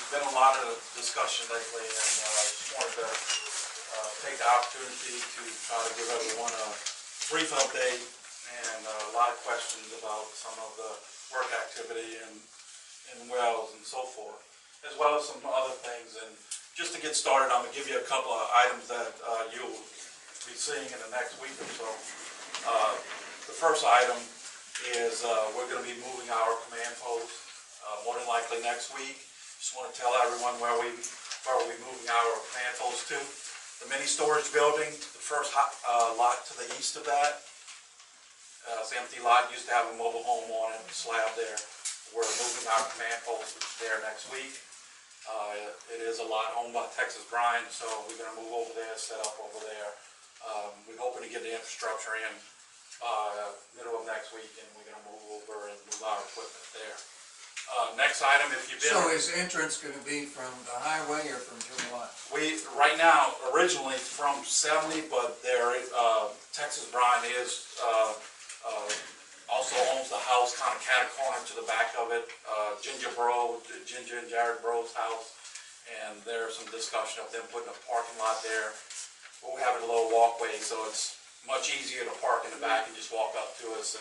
been a lot of discussion lately, and just wanted to take the opportunity to try to give everyone a brief update and a lot of questions about some of the work activity in wells and so forth, as well as some other things. And just to get started, I'm going to give you a couple of items that you'll be seeing in the next week or so. The first item is we're going to be moving our command post more than likely next week. Just want to tell everyone where we'll be moving our command post to. The mini storage building, the first lot to the east of that. It's an empty lot, used to have a mobile home on it, a slab there. We're moving our command post there next week. It is a lot owned by Texas Brine, so we're going to move over there, set up over there. We're hoping to get the infrastructure in middle of next week, and we're going to move over and move our equipment there. Next item, if you've been... So is entrance going to be from the highway or from July? Right now, originally from 70, but there, Texas Brine is, also owns the house kind of catty-corner to the back of it. Ginger and Jared Bro's house, and there's some discussion of them putting a parking lot there. But we have a little walkway, so it's much easier to park in the back and just walk up to us.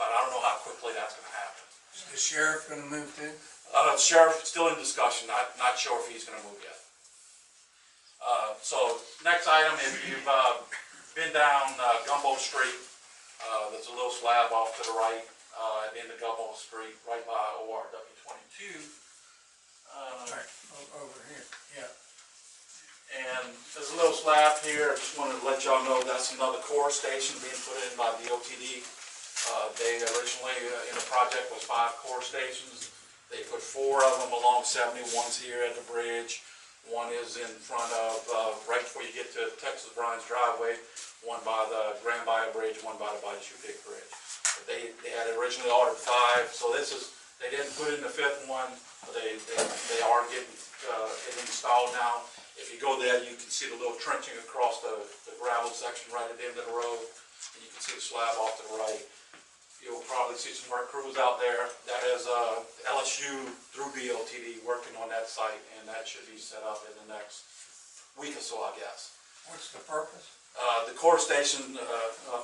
But I don't know how quickly that's going to happen. Is the sheriff going to move too? The sheriff is still in discussion. Not sure if he's going to move yet. So next item, if you've been down Gumbo Street, there's a little slab off to the right at the end of Gumbo Street, right by ORW 22. Right, over here, yeah. And there's a little slab here. I just wanted to let y'all know that's another core station being put in by DOTD. They originally, in the project, was 5 core stations. They put 4 of them along 70. One's here at the bridge. One is in front of, right before you get to Texas Brine's driveway. One by the Grand Bayou Bridge, one by the Bayou Bridge. But they had originally ordered 5, so this is, they didn't put in the 5th one, but they are getting it installed now. If you go there, you can see the little trenching across the gravel section right at the end of the road. And you can see the slab off to the right. You'll probably see some work crews out there. That is LSU through DOTD working on that site, and that should be set up in the next week or so, I guess. What's the purpose? The core station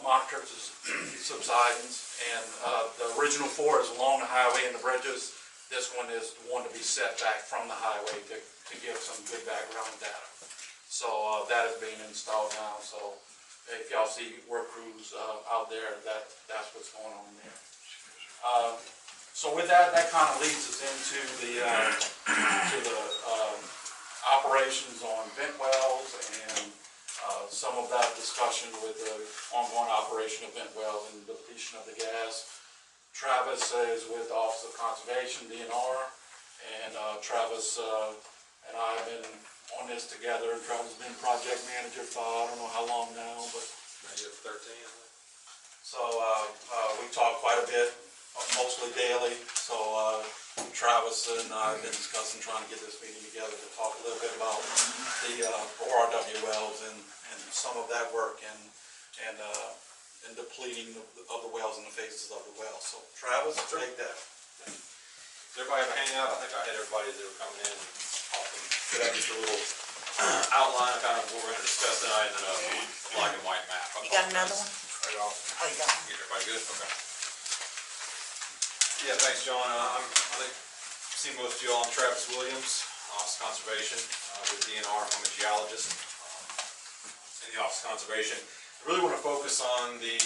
monitors subsidence, and the original 4 is along the highway and the bridges. This one is the one to be set back from the highway to give some good background data. So that is being installed now. So if y'all see work crews out there, that's what's going on there. So with that kind of leads us into the operations on vent wells and some of that discussion with the ongoing operation of vent wells and depletion of the gas. Travis is with the Office of Conservation, DNR, and Travis and I have been on this together. Travis has been project manager for I don't know how long now, but maybe 13. So we talk quite a bit, mostly daily. So Travis and I have been discussing trying to get this meeting together to talk a little bit about the ORW wells and some of that work and depleting of the wells and the phases of the wells. So Travis, take that. Does everybody have a hangout? I think I had everybody that were coming in. Awesome. Could have just a little outline of kind of what we're going to discuss tonight, and then a black and white map. You got another one? Right off. Oh, you got one. Get everybody good? Okay. Yeah, thanks, John. I think I've seen most of you all. I'm Travis Williams, Office of Conservation with DNR. I'm a geologist in the Office of Conservation. I really want to focus on the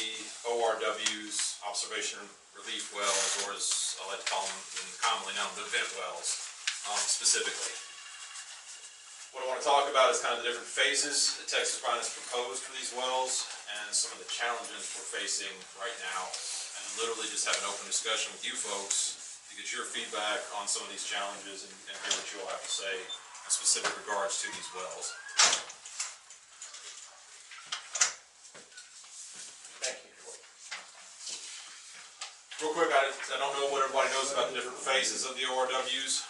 ORW's observation relief wells, or as I like to call them commonly known, the vent wells specifically. What I want to talk about is kind of the different phases that Texas Brine has proposed for these wells and some of the challenges we're facing right now, and literally just have an open discussion with you folks to get your feedback on some of these challenges and hear what you all have to say in specific regards to these wells. Real quick, I don't know what everybody knows about the different phases of the ORWs,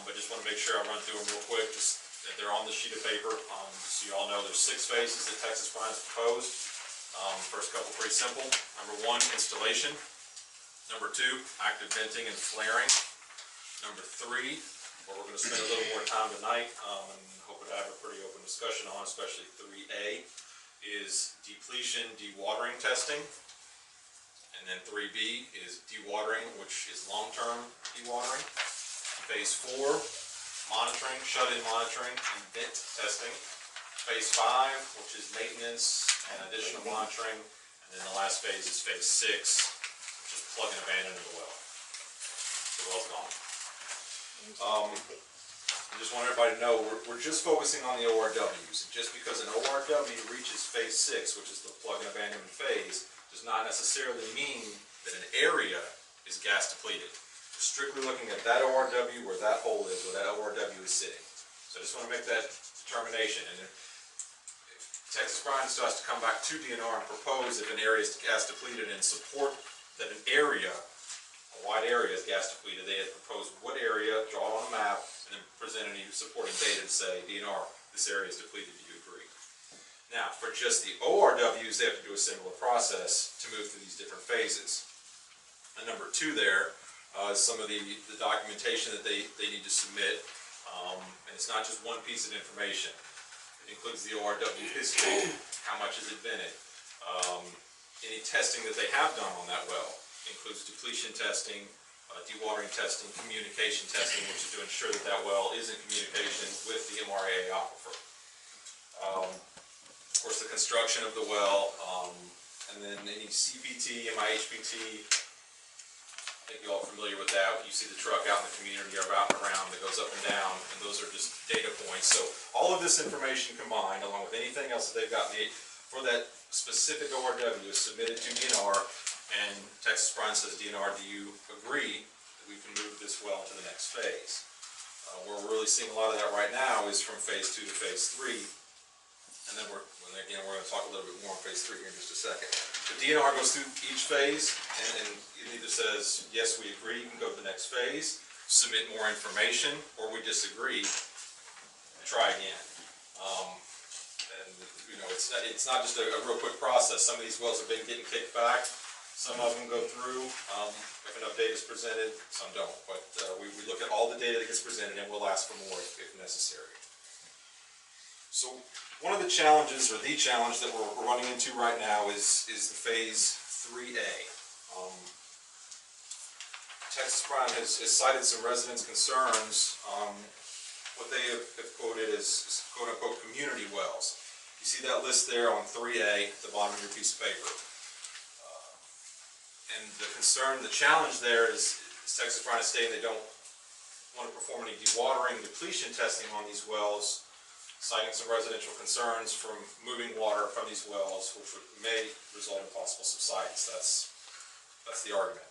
but just want to make sure I run through them real quick. Just that they're on the sheet of paper, so you all know there's 6 phases that Texas Brine has proposed. First couple pretty simple. Number 1, installation. Number 2, active venting and flaring. Number 3, where we're gonna spend a little more time tonight, and hoping to have a pretty open discussion on, especially 3A, is depletion dewatering testing. And then 3B is dewatering, which is long-term dewatering. Phase 4, monitoring, shut-in monitoring, and vent testing. Phase 5, which is maintenance and additional monitoring. And then the last phase is phase 6, which is plug and abandon of the well. The well's gone. I just want everybody to know, we're just focusing on the ORWs. And just because an ORW reaches phase 6, which is the plug and abandonment phase, does not necessarily mean that an area is gas depleted. We're strictly looking at that ORW where that hole is, where that ORW is sitting. So I just want to make that determination. And if Texas Brine still has to come back to DNR and propose if an area is gas depleted and support that an area, a wide area, is gas depleted. They had proposed what area, draw it on a map, and then present any supporting data to say, DNR, this area is depleted, do you agree? Now, for just the ORWs, they have to do a similar process to move through these different phases. And number 2 there is some of the documentation that they need to submit. And it's not just one piece of information. It includes the ORW history, how much has it vented, any testing that they have done on that well. It includes depletion testing, dewatering testing, communication testing, which is to ensure that that well is in communication with the MRAA aquifer. Of course, the construction of the well, and then any CPT, MIHPT. I think you're all familiar with that. You see the truck out in the community or out and around that goes up and down, and those are just data points. So all of this information combined, along with anything else that they've got for that specific ORW, is submitted to DNR, and Texas Brine says, DNR, do you agree that we can move this well to the next phase? Where we're really seeing a lot of that right now is from phase 2 to phase 3. And then we're going to talk a little bit more on phase 3 here in just a second. The DNR goes through each phase, and it either says, yes, we agree, you can go to the next phase, submit more information, or we disagree, and try again. And you know, it's not just a real quick process. Some of these wells have been getting kicked back. Some of them go through, if enough data is presented, some don't. But we look at all the data that gets presented, and we'll ask for more if necessary. So one of the challenges, or the challenge that we're running into right now is the phase 3A. Texas Brine has cited some residents' concerns. What they have quoted is quote-unquote community wells. You see that list there on 3A at the bottom of your piece of paper. And the concern, the challenge there is Texas Brine is stating they don't want to perform any dewatering, depletion testing on these wells, citing some residential concerns from moving water from these wells, which may result in possible subsidence. That's the argument.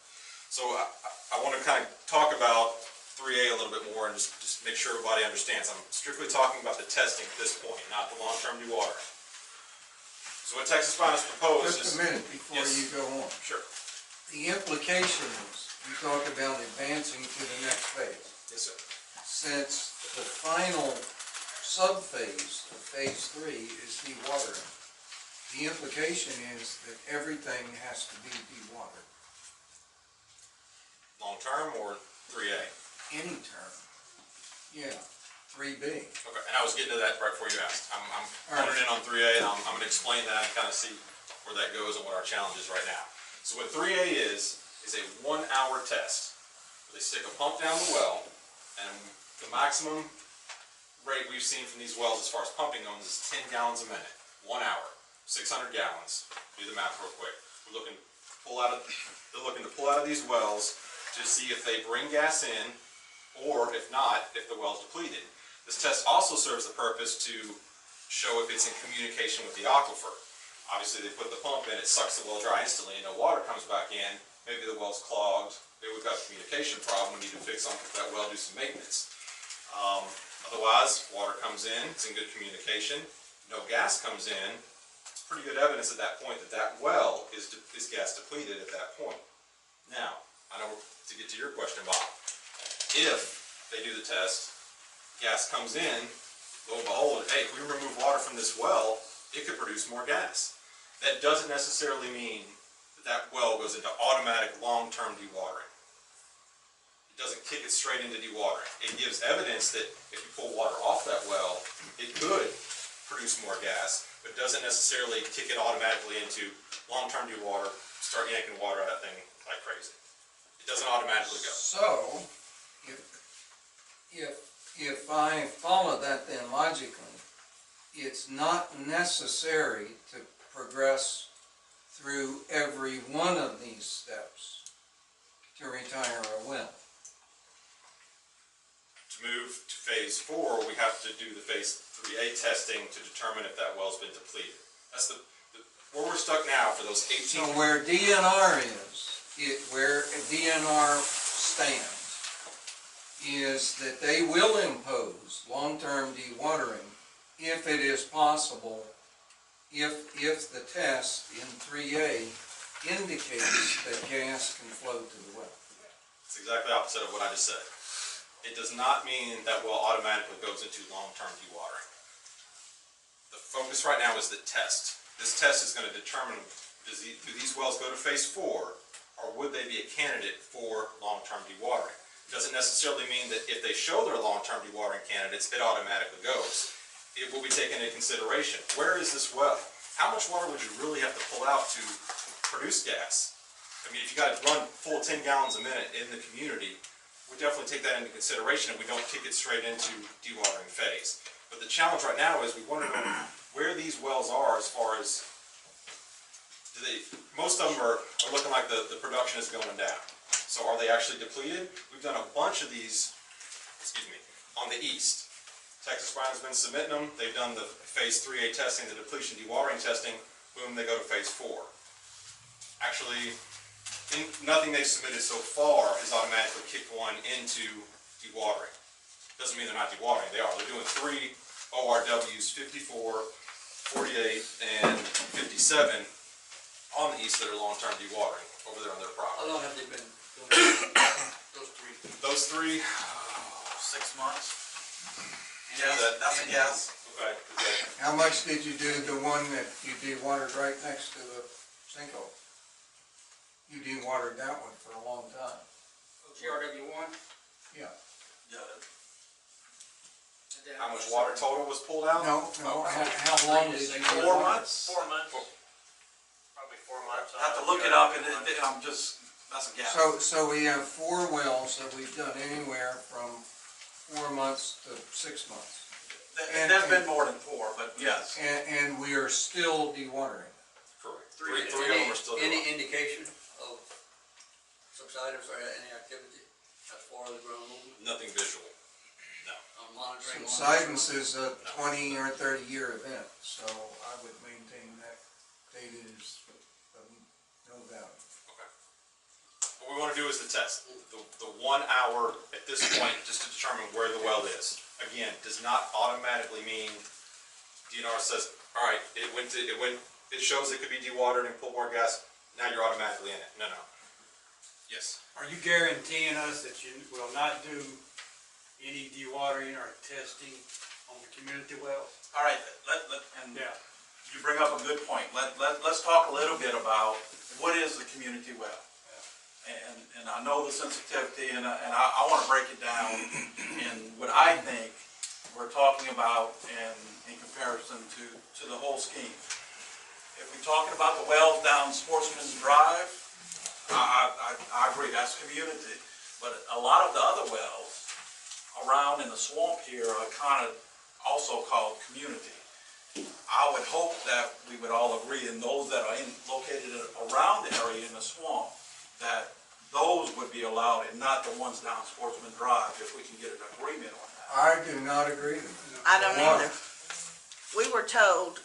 So I want to kind of talk about 3A a little bit more and just make sure everybody understands. I'm strictly talking about the testing at this point, not the long-term dewatering. So what Texas Brine has proposed is... Just a minute before yes. you go on. Sure. The implications, you talk about advancing to the next phase. Yes, sir. Since the final subphase of phase 3 is dewatering, the implication is that everything has to be dewatered. Long term or 3A? Any term. Yeah, 3B. Okay, and I was getting to that right before you asked. I'm All right. honing in on 3A, and I'm going to explain that and kind of see where that goes and what our challenge is right now. So what 3A is a 1-hour test. They stick a pump down the well, and the maximum rate we've seen from these wells as far as pumping them is 10 gallons a minute. 1 hour, 600 gallons. Do the math real quick. They're looking to pull out of these wells to see if they bring gas in, or if not, if the well's depleted. This test also serves the purpose to show if it's in communication with the aquifer. Obviously, they put the pump in, it sucks the well dry instantly, and no water comes back in. Maybe the well's clogged. Maybe we've got a communication problem we need to fix on that well, do some maintenance. Otherwise, water comes in, it's in good communication. No gas comes in. It's pretty good evidence at that point that that well is gas depleted at that point. Now, I know to get to your question, Bob, if they do the test, gas comes in, lo and behold, hey, if we remove water from this well, it could produce more gas. That doesn't necessarily mean that that well goes into automatic long-term dewatering. It doesn't kick it straight into dewatering. It gives evidence that if you pull water off that well, it could produce more gas, but doesn't necessarily kick it automatically into long-term dewater, start yanking water out of that thing like crazy. It doesn't automatically go. So, if I follow that then logically, it's not necessary to progress through every one of these steps to retire a well. To move to phase 4, we have to do the phase 3A testing to determine if that well's been depleted. That's where we're stuck now for those 18. So where DNR is, where DNR stands, is that they will impose long-term dewatering if it is possible, if the test in 3A indicates that gas can flow to the well. It's exactly opposite of what I just said. It does not mean that well automatically goes into long-term dewatering. The focus right now is the test. This test is going to determine, do these wells go to phase 4, or would they be a candidate for long-term dewatering? It doesn't necessarily mean that if they show they're long-term dewatering candidates, it automatically goes. It will be taken into consideration. Where is this well? How much water would you really have to pull out to produce gas? I mean, if you got to run full 10 gallons a minute in the community, we definitely take that into consideration and we don't kick it straight into dewatering phase. But the challenge right now is we want to know where these wells are as far as, most of them are looking like the production is going down. So are they actually depleted? We've done a bunch of these, on the east. Texas Brine has been submitting them. They've done the phase 3A testing, the depletion dewatering testing. Boom, they go to phase 4. Actually, nothing they've submitted so far has automatically kicked one into dewatering. Doesn't mean they're not dewatering. They are. They're doing 3 ORWs, 54, 48, and 57 on the east that are long-term dewatering over there on their property. How long have they been doing those three? Those 3, 6 months. yeah, That's a guess. Okay. How much did you do the one that you dewatered right next to the sinkhole? You dewatered that one for a long time. GRW1? Yeah. Yeah. How much water total was pulled out? No, how long did you do 4 it? months? 4 months. Probably 4 months. I have to look it up, and I'm just, that's a guess. So we have 4 wells that we've done anywhere from 4 months to 6 months. And there's been more than 4, but yes. And we are still dewatering. Correct. Three of them are still Any dewatering. indication of subsidence or any activity as far as the ground movement? Nothing visual. No. Monitoring? Subsidence is a 20 or 30-year event, so I would maintain that data is of no value. Okay. What we want to do is the test. The 1 hour at this point, just to determine where the well is. Again, does not automatically mean DNR says, all right, it shows it could be dewatered and pull more gas. Now you're automatically in it. No. Yes. Are you guaranteeing us that you will not do any dewatering or testing on the community wells? All right, and you bring up a good point. Let's talk a little bit about what is the community well. And I know the sensitivity, and I want to break it down in what I think we're talking about in comparison to the whole scheme. If we're talking about the wells down Sportsman's Drive, I agree, that's community. But a lot of the other wells around in the swamp here are kind of also called community. I would hope that we would all agree, and those that are located around the area in the swamp, that those would be allowed and not the ones down Sportsman Drive, if we can get an agreement on that. I do not agree with that. I don't either. We were told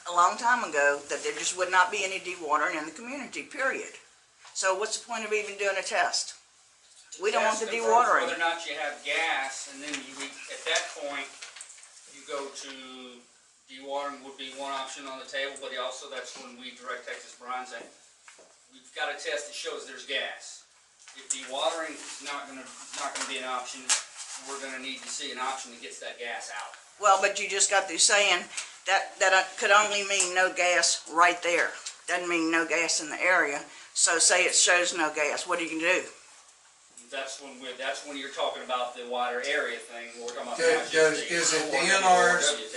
a long time ago that there just would not be any dewatering in the community, period. So what's the point of even doing a test? We don't want the dewatering. Whether or not you have gas, and then at that point, you go to dewatering would be one option on the table, but also that's when we direct Texas Brine saying, we've got a test that shows there's gas. If dewatering is not gonna be an option, we're gonna need to see an option that gets that gas out. Well, but you just got through saying that could only mean no gas right there. Doesn't mean no gas in the area. So say it shows no gas, what do you do? that's when you're talking about the wider area thing, we're talking about. Is it DNR's?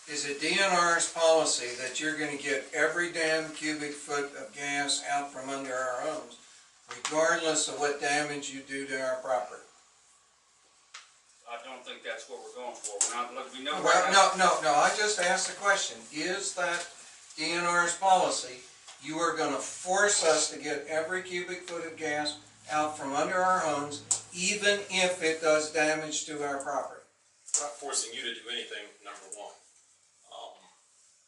Is it DNR's policy that you're gonna get every damn cubic foot of gas out from under our homes, regardless of what damage you do to our property? I don't think that's what we're going for. We're not, look, we know. Well, no, I just asked the question, is that DNR's policy, you are gonna force us to get every cubic foot of gas out from under our homes, even if it does damage to our property? I'm not forcing you to do anything, number one.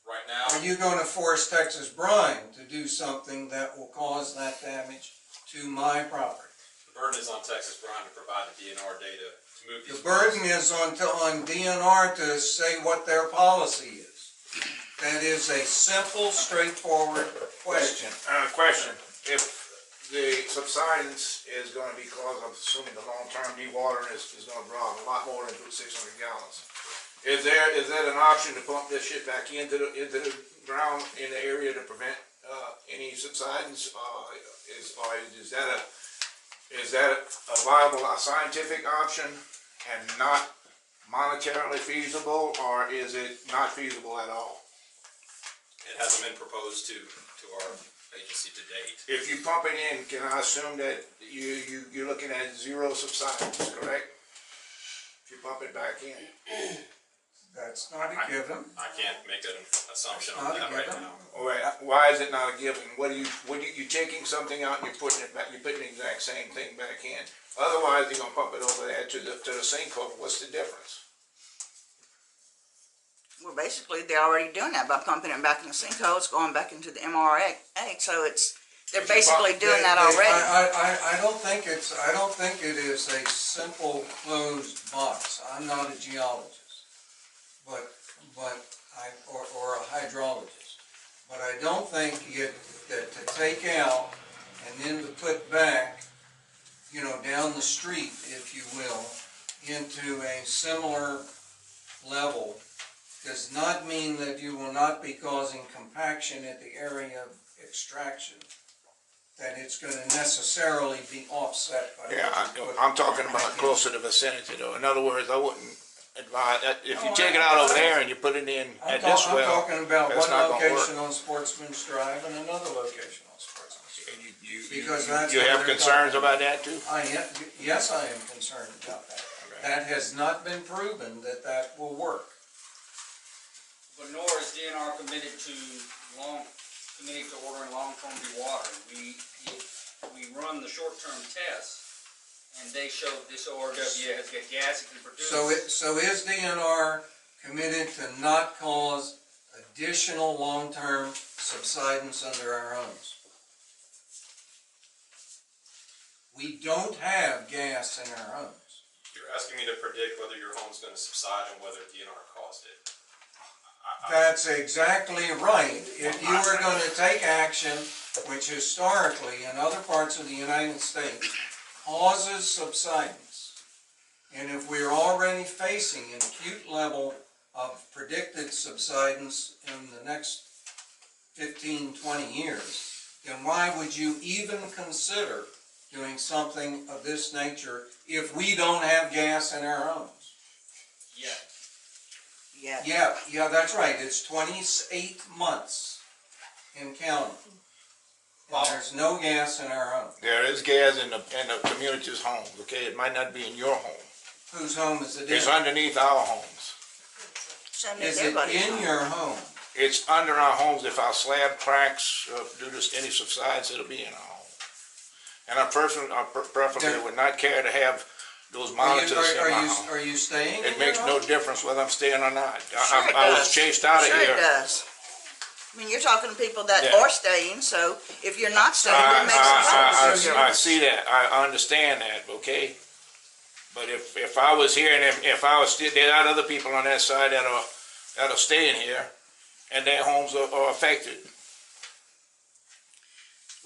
Right now. Are you gonna force Texas Brine to do something that will cause that damage to my property? The burden is on Texas Brine to provide the DNR data to move these. The burden is on DNR to say what their policy is. That is a simple, straightforward question. Question, if the subsidence is gonna be caused, I'm assuming the long-term dewatering is gonna draw a lot more than 600 gallons. Is that an option to pump this shit back into the ground in the area to prevent any subsidence? Is that a viable, a scientific option and not monetarily feasible, or is it not feasible at all? It hasn't been proposed to our agency to date. If you pump it in, can I assume that you're looking at zero subsidence, correct? If you pump it back in. That's not a given. I can't make an assumption on that right now. All right, why is it not a given? You're taking something out and you're putting it back, you're putting the exact same thing back in. Otherwise, you're gonna pump it over there to the sinkhole. What's the difference? Well, basically, they're already doing that by pumping it back in the sinkhole. It's going back into the MRAA, so they're basically doing that already. I don't think it is a simple closed box. I'm not a geologist, or a hydrologist, but I don't think that to take out and then to put back, down the street, if you will, into a similar level does not mean that you will not be causing compaction at the area of extraction, that it's going to necessarily be offset by. Yeah, I'm talking about closer to vicinity though. In other words, I wouldn't advise, if you take it out over there and you put it in at this well, I'm talking about that's one not gonna location work. on Sportsman's Drive and another location on Sportsman's Drive. Because You have concerns about that too? Yes, I am concerned about that. Okay. That has not been proven that will work. But nor is DNR committed to ordering long-term dewatering. We run the short-term tests, and they show this ORW has got gas it can produce. So is DNR committed to not cause additional long-term subsidence under our homes? We don't have gas in our homes. You're asking me to predict whether your home's going to subside and whether DNR caused it. That's exactly right. If you were going to take action, which historically in other parts of the United States causes subsidence, and if we're already facing an acute level of predicted subsidence in the next 15, 20 years, then why would you even consider doing something of this nature if we don't have gas in our homes? Yeah, that's right. It's 28 months in counting. And there's no gas in our home. There is gas in the community's homes, okay? It might not be in your home. Whose home is it in? It's underneath our homes. Is it in your home? It's under our homes. If our slab cracks due to any subsides, it'll be in our home. And I preferably would not care to have those monitors in my home. Are you staying in your It makes no home? difference whether I'm staying or not. Sure it I was does. chased out of Sure here. it does. I mean, you're talking to people that Yeah. are staying, so if you're not staying, it makes a difference. I see that. I understand that, okay? But if I was here and if I was still, there are other people on that side that are staying here and their homes are affected.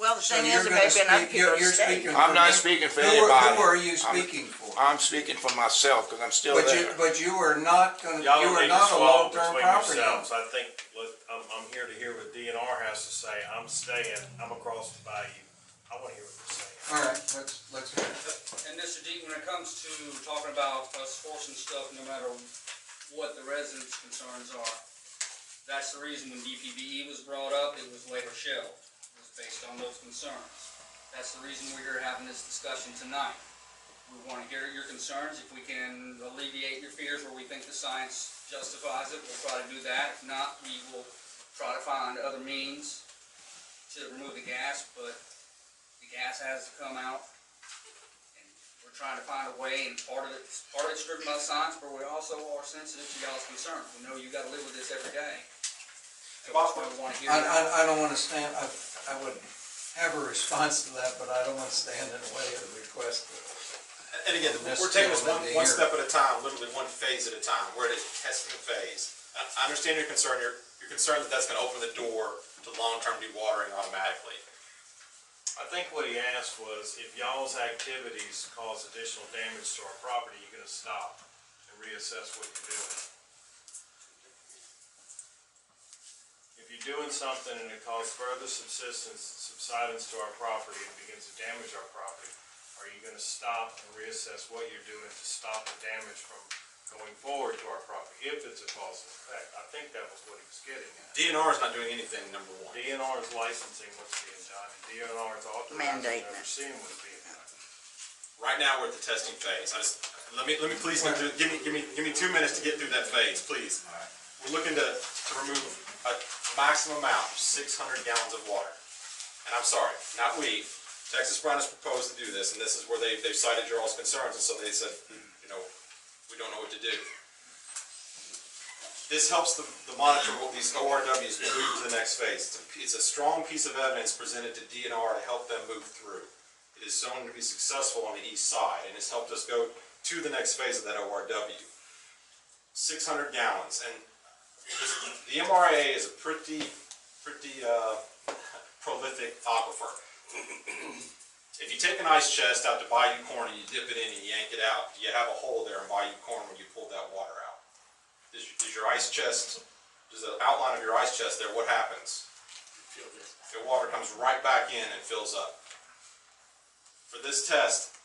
Well, the So thing you're is, there gonna may have been other speak- people that you're stayed. speaking I'm for not me. speaking for Who anybody. are you speaking for? I'm speaking for myself because I'm still there. But you are not gonna, Y'all you don't are need to not a swallow long-term between property owner. yourselves. I think, I'm here to hear what DNR has to say. I'm staying, I'm across the bayou. I wanna hear what you're saying. All right, let's hear it. And Mr. D, when it comes to talking about us forcing stuff, no matter what the residents' concerns are, that's the reason when DPBE was brought up, it was later shelved. It was based on those concerns. That's the reason we're here having this discussion tonight. We want to hear your concerns. If we can alleviate your fears where we think the science justifies it, we'll try to do that. If not, we will try to find other means to remove the gas, but the gas has to come out. And we're trying to find a way, and part of it's driven by science, but we also are sensitive to y'all's concerns. We know you gotta live with this every day. So that's why we wanna hear you. I don't want to stand, I would have a response to that, but I don't want to stand in the way of the request. And again, we're taking this one step at a time, literally one phase at a time. We're at a testing phase. I understand your concern. You're concerned that that's going to open the door to long-term dewatering automatically. I think what he asked was, if y'all's activities cause additional damage to our property, you're gonna stop and reassess what you're doing. If you're doing something and it causes further subsidence to our property and begins to damage our property, are you gonna stop and reassess what you're doing to stop the damage from going forward to our property, if it's a causal effect? I think that was what he was getting at. DNR is not doing anything, number one. DNR is licensing what's being done, and DNR is authorizing Mandating and it. overseeing what's being done. Right now, we're at the testing phase. Let me please get through, give me 2 minutes to get through that phase, please. We're looking to remove a maximum amount of 600 gallons of water. And I'm sorry, not we. Texas Brine has proposed to do this, and this is where they've cited your all's concerns, and so they said, you know, we don't know what to do. This helps the monitor what these ORWs move to the next phase. It's a strong piece of evidence presented to DNR to help them move through. It is shown to be successful on the east side, and it's helped us go to the next phase of that ORW. 600 gallons, and the MRAA is a pretty prolific aquifer. If you take an ice chest out to Bayou Corne and you dip it in and you yank it out, you have a hole there in Bayou Corne when you pull that water out. Does your ice chest, does the outline of your ice chest there, what happens? The water comes right back in and fills up. For this test,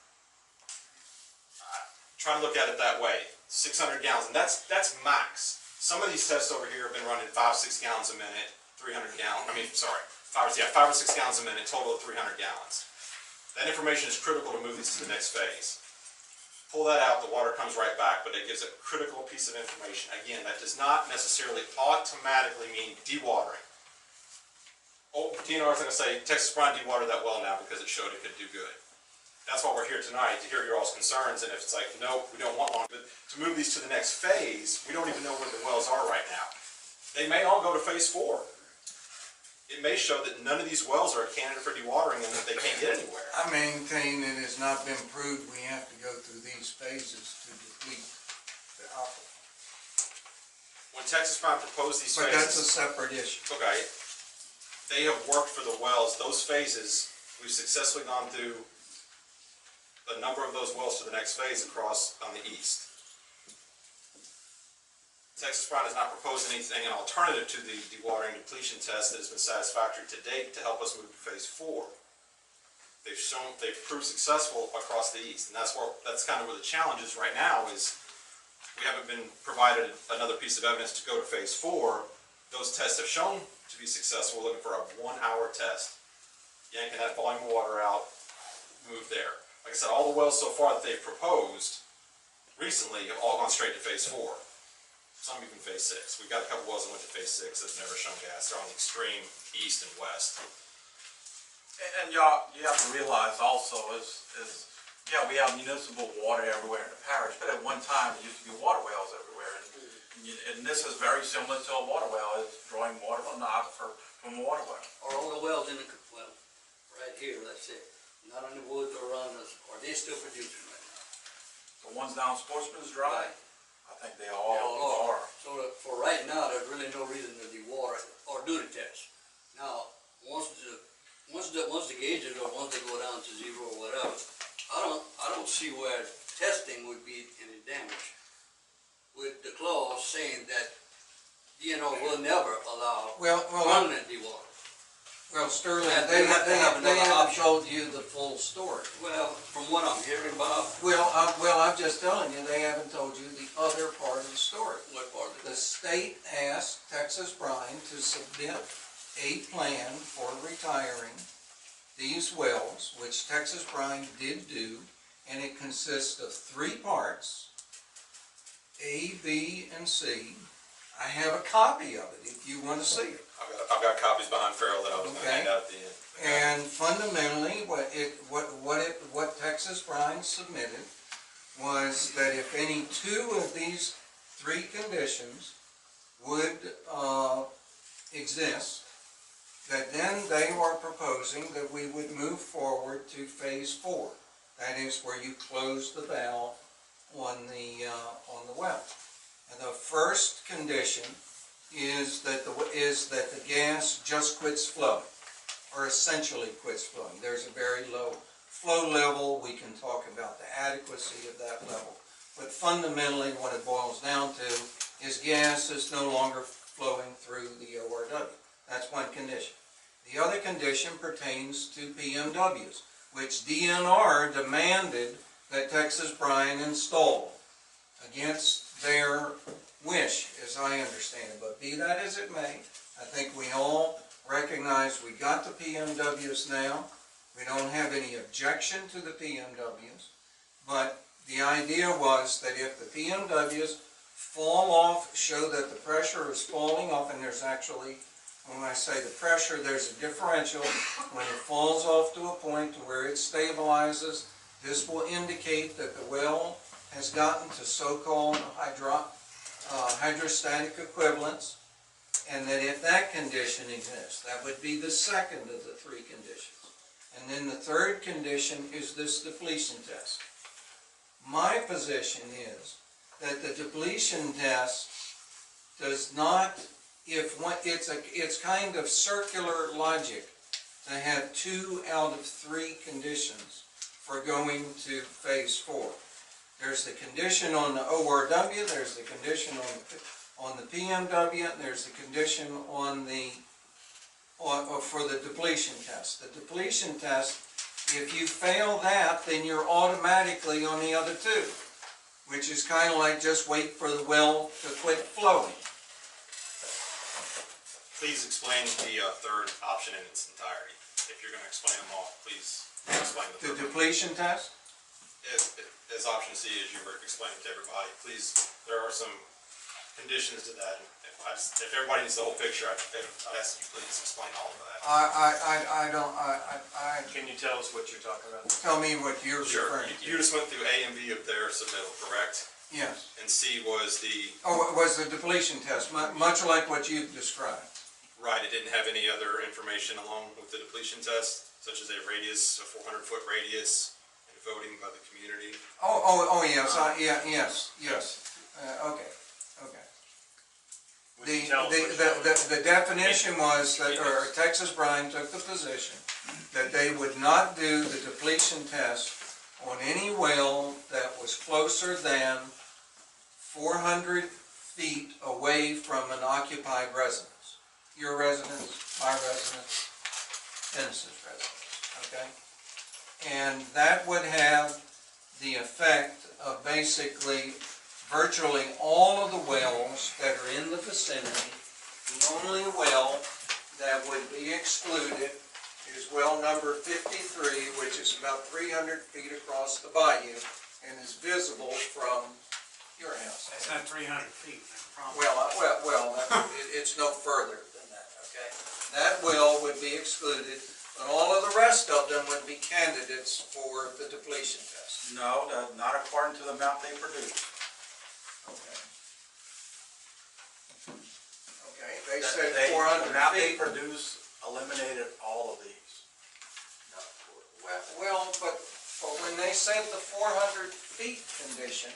try to look at it that way. 600 gallons, and that's max. Some of these tests over here have been running 5-6 gallons a minute, 300 gallons, 5 or 6 gallons a minute, total of 300 gallons. That information is critical to move these to the next phase. Pull that out, the water comes right back, but it gives a critical piece of information. Again, that does not necessarily automatically mean dewatering. Oh, DNR is going to say, Texas Brine dewatered that well now because it showed it could do good. That's why we're here tonight, to hear your all's concerns, and if it's like, no, we don't want long, but to move these to the next phase, we don't even know where the wells are right now. They may all go to phase 4. It may show that none of these wells are a candidate for dewatering and that they can't get anywhere. I maintain it has not been proved we have to go through these phases to deplete the aquifer. When Texas Brine proposed these phases... But that's a separate issue. Okay. They have worked for the wells, those phases, we've successfully gone through a number of those wells to the next phase across on the east. Texas Brine has not proposed anything, an alternative to the dewatering depletion test that has been satisfactory to date to help us move to phase 4. They've proved successful across the east, and that's kind of where the challenge is right now, is we haven't been provided another piece of evidence to go to phase 4. Those tests have shown to be successful. We're looking for a 1-hour test. Yanking that volume of water out, move there. Like I said, all the wells so far that they've proposed recently have all gone straight to phase 4. Some even phase 6. We've got a couple wells that went to phase 6 that's never shown gas. They're on the extreme east and west. And y'all, you have to realize also is yeah, we have municipal water everywhere in the parish, but at one time there used to be water wells everywhere. And this is very similar to a water well. It's drawing water from the aquifer from a water well. Are all the wells in the, well, right here, let's say, not in the woods or around us, are they still producing right now? The ones down Sportsman's Drive, I think they all are. So for right now, there's really no reason to dewater or do the test. Now, once the gauges or once they go down to 0 or whatever, I don't see where testing would be any damage. With the clause saying that DNR will never allow permanent dewatering. Well, Sterling, Yeah, they they have to have another haven't option. told you the full story. Well, from what I'm hearing, Bob, Well, I'm just telling you, they haven't told you the other part of the story. what part of The it? state asked Texas Brine to submit a plan for retiring these wells, which Texas Brine did do, and it consists of 3 parts, A, B, and C. I have a copy of it if you want to see it. I've got copies behind Farrell that I was gonna Okay. hand out at the end. And fundamentally, what Texas Brine submitted was that if any 2 of these 3 conditions would exist, that then they were proposing that we would move forward to phase 4. That is where you close the valve on the well. And the first condition is that the gas just quits flowing, or essentially quits flowing. There's a very low flow level. We can talk about the adequacy of that level. But fundamentally, what it boils down to is gas is no longer flowing through the ORW. That's one condition. The other condition pertains to PMWs, which DNR demanded that Texas Brine install against their wish, as I understand it. But be that as it may, I think we all recognize we got the PMWs now. We don't have any objection to the PMWs, but the idea was that if the PMWs fall off, show that the pressure is falling off, and there's actually, when I say the pressure, there's a differential. When it falls off to a point to where it stabilizes, this will indicate that the well has gotten to so-called hydrostatic equivalence, and that if that condition exists, that would be the second of the 3 conditions. And then the third condition is this depletion test. My position is that the depletion test does not, it's kind of circular logic to have 2 out of 3 conditions for going to phase 4. There's the condition on the ORW, there's the condition on the PMW, and there's the condition on the for the depletion test. The depletion test, if you fail that, then you're automatically on the other 2, which is kind of like just wait for the well to quit flowing. Please explain the third option in its entirety. If you're gonna explain them all, please explain the The third. depletion test? As option C, as you were explaining to everybody, please, there are some conditions to that. If everybody needs the whole picture, I'd ask you please explain all of that. I don't, Can you tell us what you're talking about? tell me what you're Sure. referring to. You just went through A and B of their submittal, correct? Yes. And C was the, Oh, it was the depletion test, much like what you've described. right, it didn't have any other information along with the depletion test, such as a radius, a 400-foot radius, and voting by the community. Oh, yes, yes. Okay. Would you tell us what you're talking about? The definition was that, or Texas Brine took the position that they would not do the depletion test on any well that was closer than 400 feet away from an occupied residence. Your residence, my residence, Dennis's residence, okay? And that would have the effect of basically virtually all of the wells that are in the vicinity. The only well that would be excluded is well number 53, which is about 300 feet across the bayou and is visible from your house. That's not 300 feet, I promise. It's no further than that, okay? That well would be excluded, but all of the rest of them would be candidates for the depletion test. No, not according to the amount they produce. Okay. Okay, they said The 400 amount they feet. produce eliminated all of these. But when they said the 400 feet condition,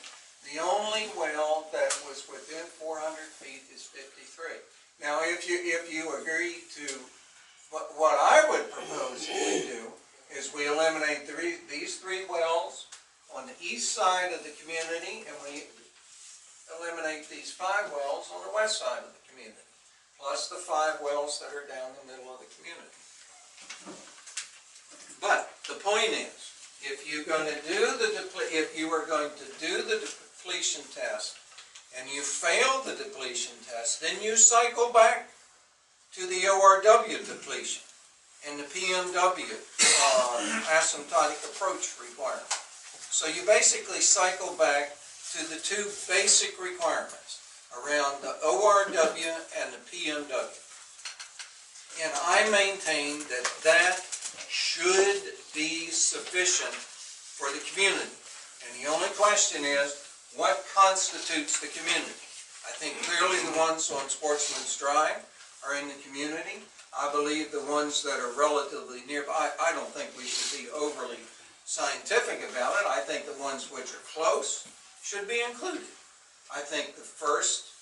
the only well that was within 400 feet is 53. Now, if you agree to, what I would propose we do is we eliminate these 3 wells on the east side of the community, and we eliminate these 5 wells on the west side of the community, plus the 5 wells that are down the middle of the community. point is, if you're gonna do if you are going to do the depletion test and you fail the depletion test, then you cycle back to the ORW depletion and the PMW asymptotic approach requirement. So you basically cycle back to the two basic requirements around the ORW and the PMW. And I maintain that that should be sufficient for the community. And the only question is, what constitutes the community? I think clearly the ones on Sportsman's Drive are in the community. I believe the ones that are relatively nearby, I don't think we should be overly scientific about it. I think the ones which are close should be included. I think the first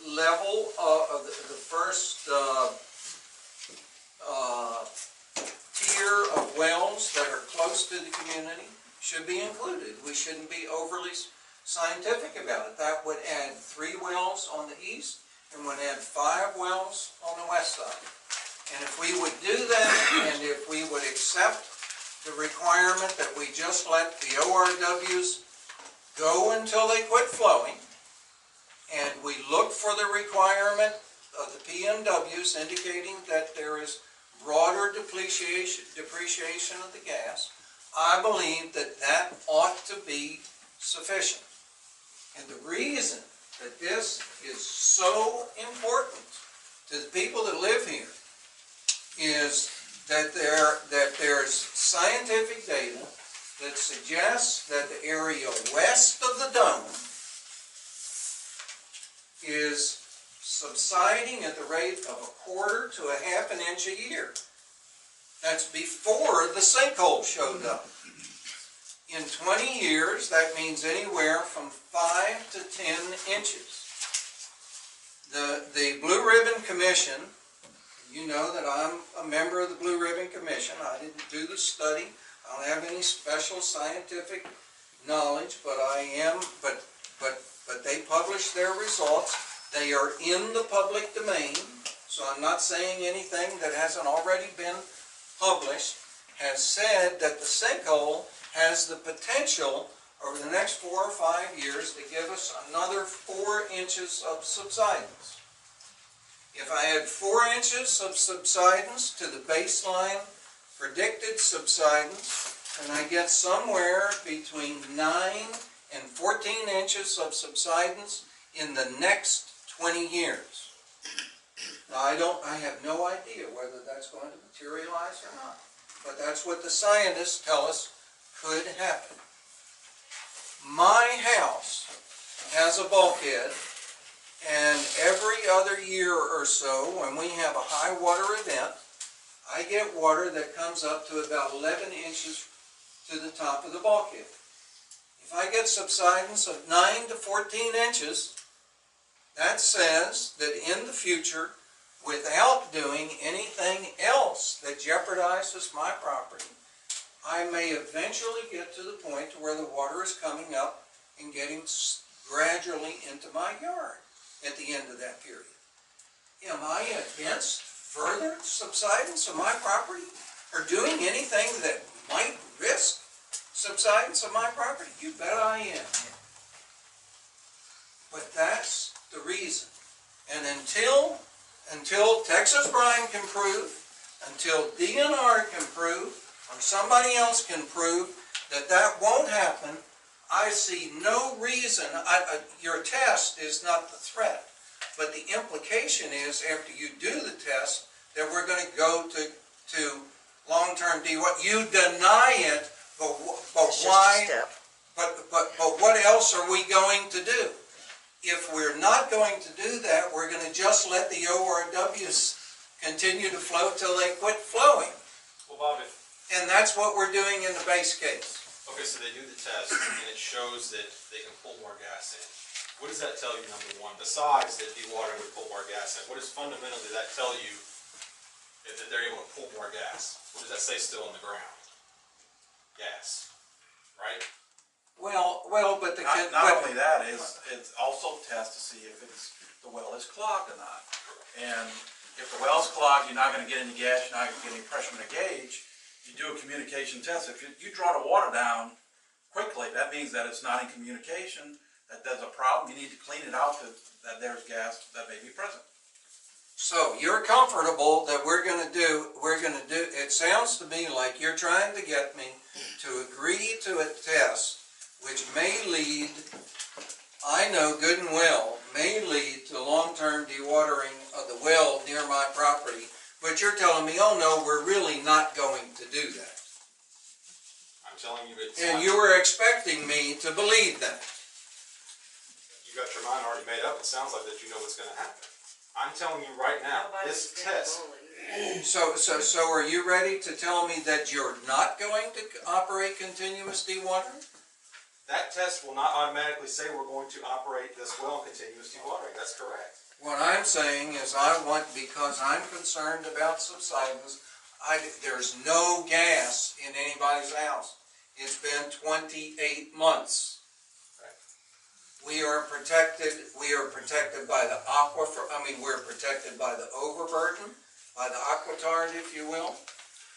level of the first tier of wells that are close to the community should be included. We shouldn't be overly scientific about it. That would add 3 wells on the east and would add 5 wells on the west side. And if we would do that, and if we would accept the requirement that we just let the ORWs go until they quit flowing, and we look for the requirement of the PMWs indicating that there is broader depreciation of the gas, I believe that that ought to be sufficient. And the reason that this is so important to the people that live here is that there's scientific data that suggests that the area west of the dome is subsiding at the rate of 1/4 to 1/2 inch a year. That's before the sinkhole showed up. In 20 years, that means anywhere from 5 to 10 inches. The Blue Ribbon Commission, you know that I'm a member of the Blue Ribbon Commission. I didn't do the study. I don't have any special scientific knowledge, but but they publish their results. They are in the public domain, so I'm not saying anything that hasn't already been published, has said that the sinkhole has the potential over the next 4 or 5 years to give us another 4 inches of subsidence. If I add 4 inches of subsidence to the baseline predicted subsidence, and I get somewhere between 9 and 14 inches of subsidence in the next 20 years. Now I have no idea whether that's going to materialize or not, but that's what the scientists tell us could happen. My house has a bulkhead, and every other year or so, when we have a high water event, I get water that comes up to about 11 inches to the top of the bulkhead. If I get subsidence of 9 to 14 inches, that says that in the future, without doing anything else that jeopardizes my property, I may eventually get to the point where the water is coming up and getting gradually into my yard at the end of that period. Am I against further subsidence of my property or doing anything that might risk subsidence of my property? You bet I am. But that's the reason. And until Texas Brine can prove, until DNR can prove, or somebody else can prove that that won't happen, I see no reason. Your test is not the threat, but the implication is after you do the test that we're going to go to long-term dewatering. You deny it, but why? But what else are we going to do? If we're not going to do that, we're going to just let the ORWs continue to flow till they quit flowing. Well, Bob, And that's what we're doing in the base case. okay, so they do the test, and it shows that they can pull more gas in. What does that tell you, number one? Besides that dewatering would pull more gas in, what does fundamentally that tell you that they're able to pull more gas? What does that say still in the ground? Gas, right? Well, but Not only that, it's also test to see if the well is clogged or not. And if the well's clogged, you're not going to get any gas, you're not going to get any pressure in the gauge. you do a communication test. If you draw the water down quickly, that means that it's not in communication, that there's a problem. You need to clean it out, that there's gas that may be present. So you're comfortable that we're gonna do, it sounds to me like you're trying to get me to agree to a test which may lead, I know good and well, may lead to long-term dewatering of the well near my property, but you're telling me, oh no, we're really not going to do that. I'm telling you it's And not. you were expecting me to believe that. You got your mind already made up. It sounds like that you know what's gonna happen. I'm telling you right now, this test, So are you ready to tell me that you're not going to operate continuous dewatering? that test will not automatically say we're going to operate this well in continuous dewatering. That's correct. What I'm saying is I want, because I'm concerned about subsidence, there's no gas in anybody's house. It's been 28 months. We are protected by the aquifer, we're protected by the overburden, by the aquitard, if you will.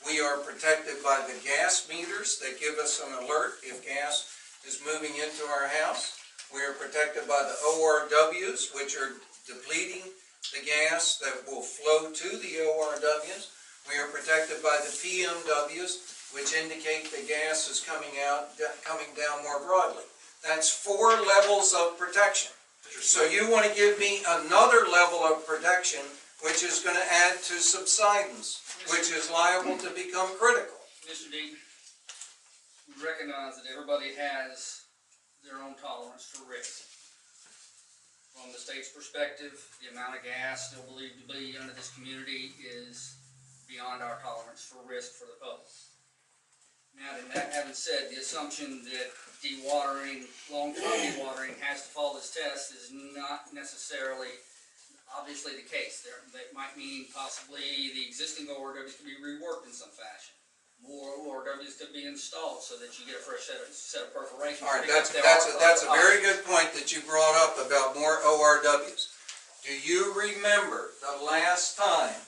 We are protected by the gas meters that give us an alert if gas is moving into our house. We are protected by the ORWs, which are depleting the gas that will flow to the ORWs. We are protected by the PMWs, which indicate the gas is coming down more broadly. That's 4 levels of protection. So you want to give me another level of protection, which is going to add to subsidence, which is liable to become critical. Mr. Deaton, we recognize that everybody has their own tolerance for risk. From the state's perspective, the amount of gas still believed to be under this community is beyond our tolerance for risk for the public. Now, that having said, the assumption that dewatering, long-term dewatering has to follow this test is not necessarily obviously the case. That might mean possibly the existing ORWs could be reworked in some fashion. More ORWs could be installed so that you get a fresh set of perforations. All right, that's a very good point that you brought up about more ORWs. Do you remember the last time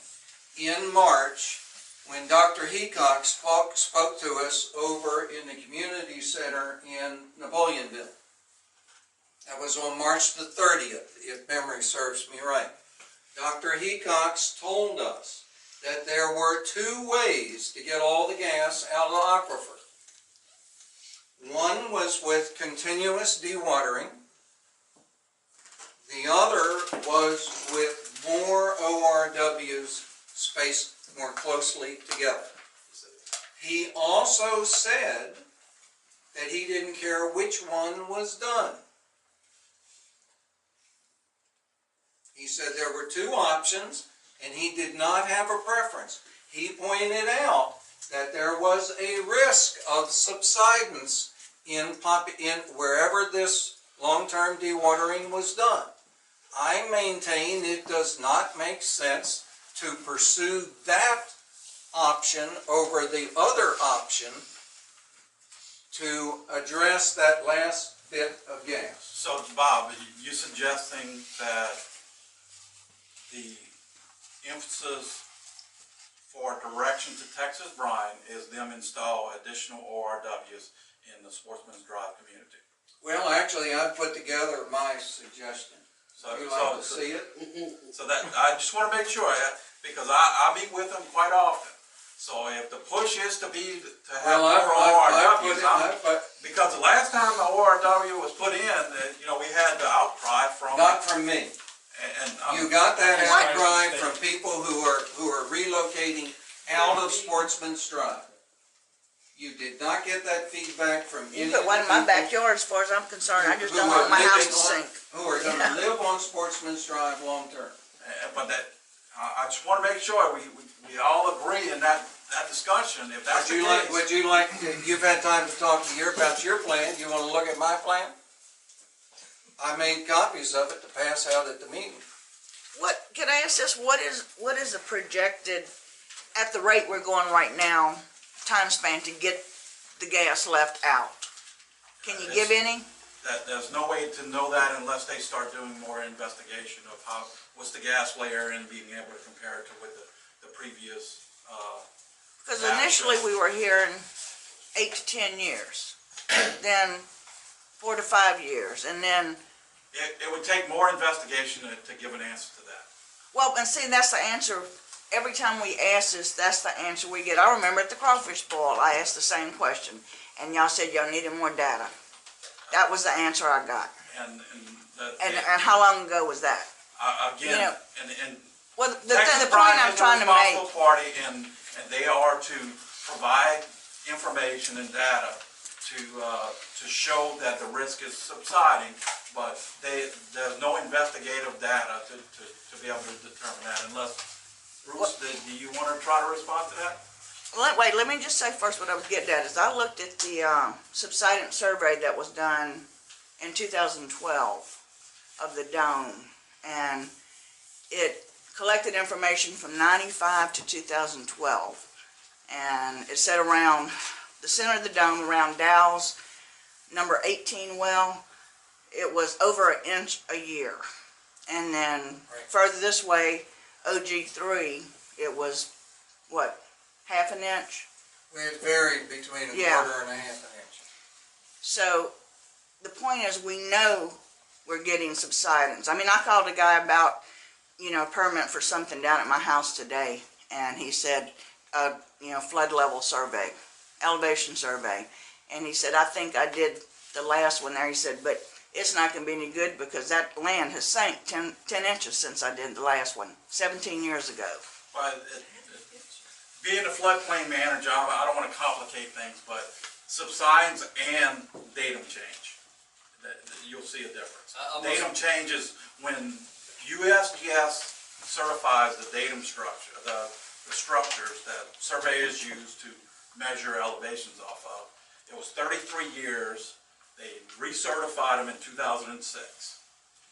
in March when Dr. Heacock spoke to us over in the community center in Napoleonville? That was on March the 30th, if memory serves me right. Dr. Heacock told us that there were 2 ways to get all the gas out of the aquifer. One was with continuous dewatering. The other was with more ORWs spaced more closely together. He also said that he didn't care which one was done. He said there were 2 options and he did not have a preference. He pointed out that there was a risk of subsidence in wherever this long-term dewatering was done. I maintain it does not make sense to pursue that option over the other option to address that last bit of gas. So, Bob, you suggesting that the emphasis for direction to Texas Brine is them install additional ORWs in the Sportsman's Drive community? Well, actually, I put together my suggestion. Would you like to see it? So that, I just want to make sure, because I meet with them quite often. So if the push is to have more ORWs, because the last time the ORW was put in, we had the outcry from. Not from me. You got that What? outcry from people who are relocating out of Sportsman's Drive. You did not get that feedback from any You of put one the in my people backyard as far as I'm concerned. I just who don't are want my house living to on- sink. who are going to live on Sportsman's Drive long term. But that, I just want to make sure we all agree in that discussion, if that's the case. Would you like, you've had time to talk about your plan, you want to look at my plan? I made copies of it to pass out at the meeting. Can I ask this, what is the projected, at the rate we're going right now, time span to get the gas left out? Can you give any? There's no way to know that unless they start doing more investigation of what's the gas layer and being able to compare it to with the previous. Because Because initially we were hearing 8 to 10 years, then 4 to 5 years, and then, It would take more investigation to give an answer to that. well, and see, that's the answer. Every time we ask this, that's the answer we get. I remember at the crawfish boil, I asked the same question, and y'all said y'all needed more data. That was the answer I got. And that, And how long ago was that? again, you know, and Well, the Texas point Brine I'm is trying a to make, responsible party, and they are to provide information and data to show that the risk is subsiding, but there's no investigative data to be able to determine that unless, Bruce, do you want to try to respond to that? wait, let me just say first what I was getting at is I looked at the subsidence survey that was done in 2012 of the dome, and it collected information from 95 to 2012, and it said around the center of the dome, around Dow's number 18 well, it was over an inch a year. And then further this way, OG3, it was, what, half an inch? It varied between a Yeah. quarter and a half an inch. So the point is, we know we're getting subsidence. I mean, I called a guy about, you know, a permit for something down at my house today, and he said, you know, flood level survey, elevation survey. And he said, I think I did the last one there. He said, but it's not going to be any good because that land has sank 10 inches since I did the last one, 17 years ago. But being a floodplain manager, I don't want to complicate things, but subsidence and datum change, you'll see a difference. Datum change is when USGS certifies the datum structure, the structures that surveyors use to measure elevations off of. It was 33 years. They recertified them in 2006.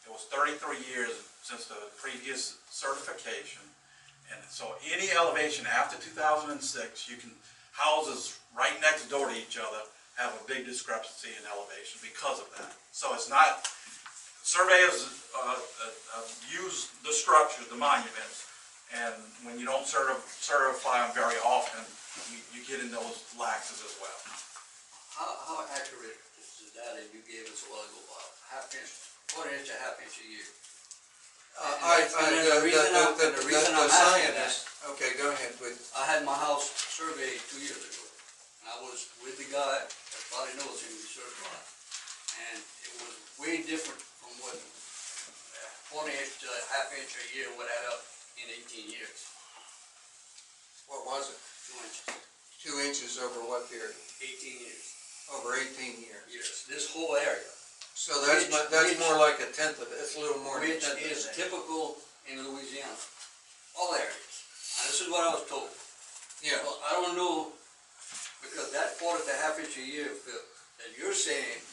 It was 33 years since the previous certification. And so any elevation after 2006, you can, houses right next door to each other have a big discrepancy in elevation because of that. So it's not, surveyors use the structures, the monuments, and when you don't certify them very often, you get in those laxes as well. How accurate is the data you gave us a while ago about half inch, quarter inch to half inch a year? The reason I'm asking that, scientist, okay, go ahead with. I had my house surveyed 2 years ago. And I was with the guy that probably knows him, he certified. And it was way different from what quarter inch to half inch a year would add up in 18 years. What was it? 2 inches. 2 inches over what period? 18 years. Over 18 years. Yes, this whole area. So that's more like a tenth of it. It's a little more than a Which tenth of is that. typical in Louisiana, all areas. And this is what I was told. Yeah. Well, I don't know, because that quarter to half inch a year, Phil, that you're saying,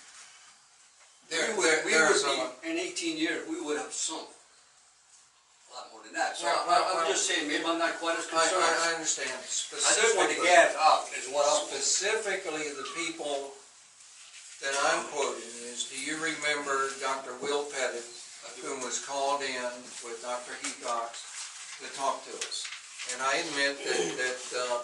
in 18 years, we would have sunk a lot more than that. So I'm just saying, maybe I'm not quite as concerned. I understand. I just want the gas out, is what I'm. Specifically, the people that I'm quoting is, do you remember Dr. Will Pettit, whom was called in with Dr. Hecox to talk to us? And I admit that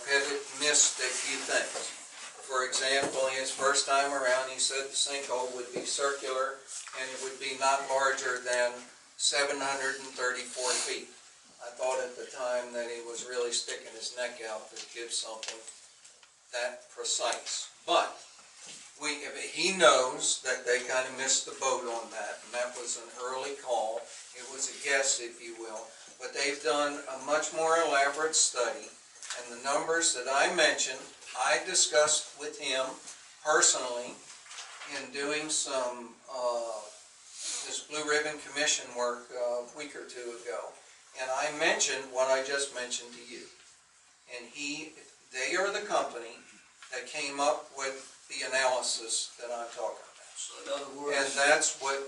Pettit missed a few things. For example, his first time around, he said the sinkhole would be circular and it would be not larger than 734 feet. I thought at the time that he was really sticking his neck out to give something that precise. But he knows that they kind of missed the boat on that, and that was an early call. It was a guess, if you will. But they've done a much more elaborate study, and the numbers that I mentioned, I discussed with him personally in doing some this Blue Ribbon Commission work a week or two ago. And I mentioned what I just mentioned to you. And they are the company that came up with the analysis that I'm talking about. So in other words. And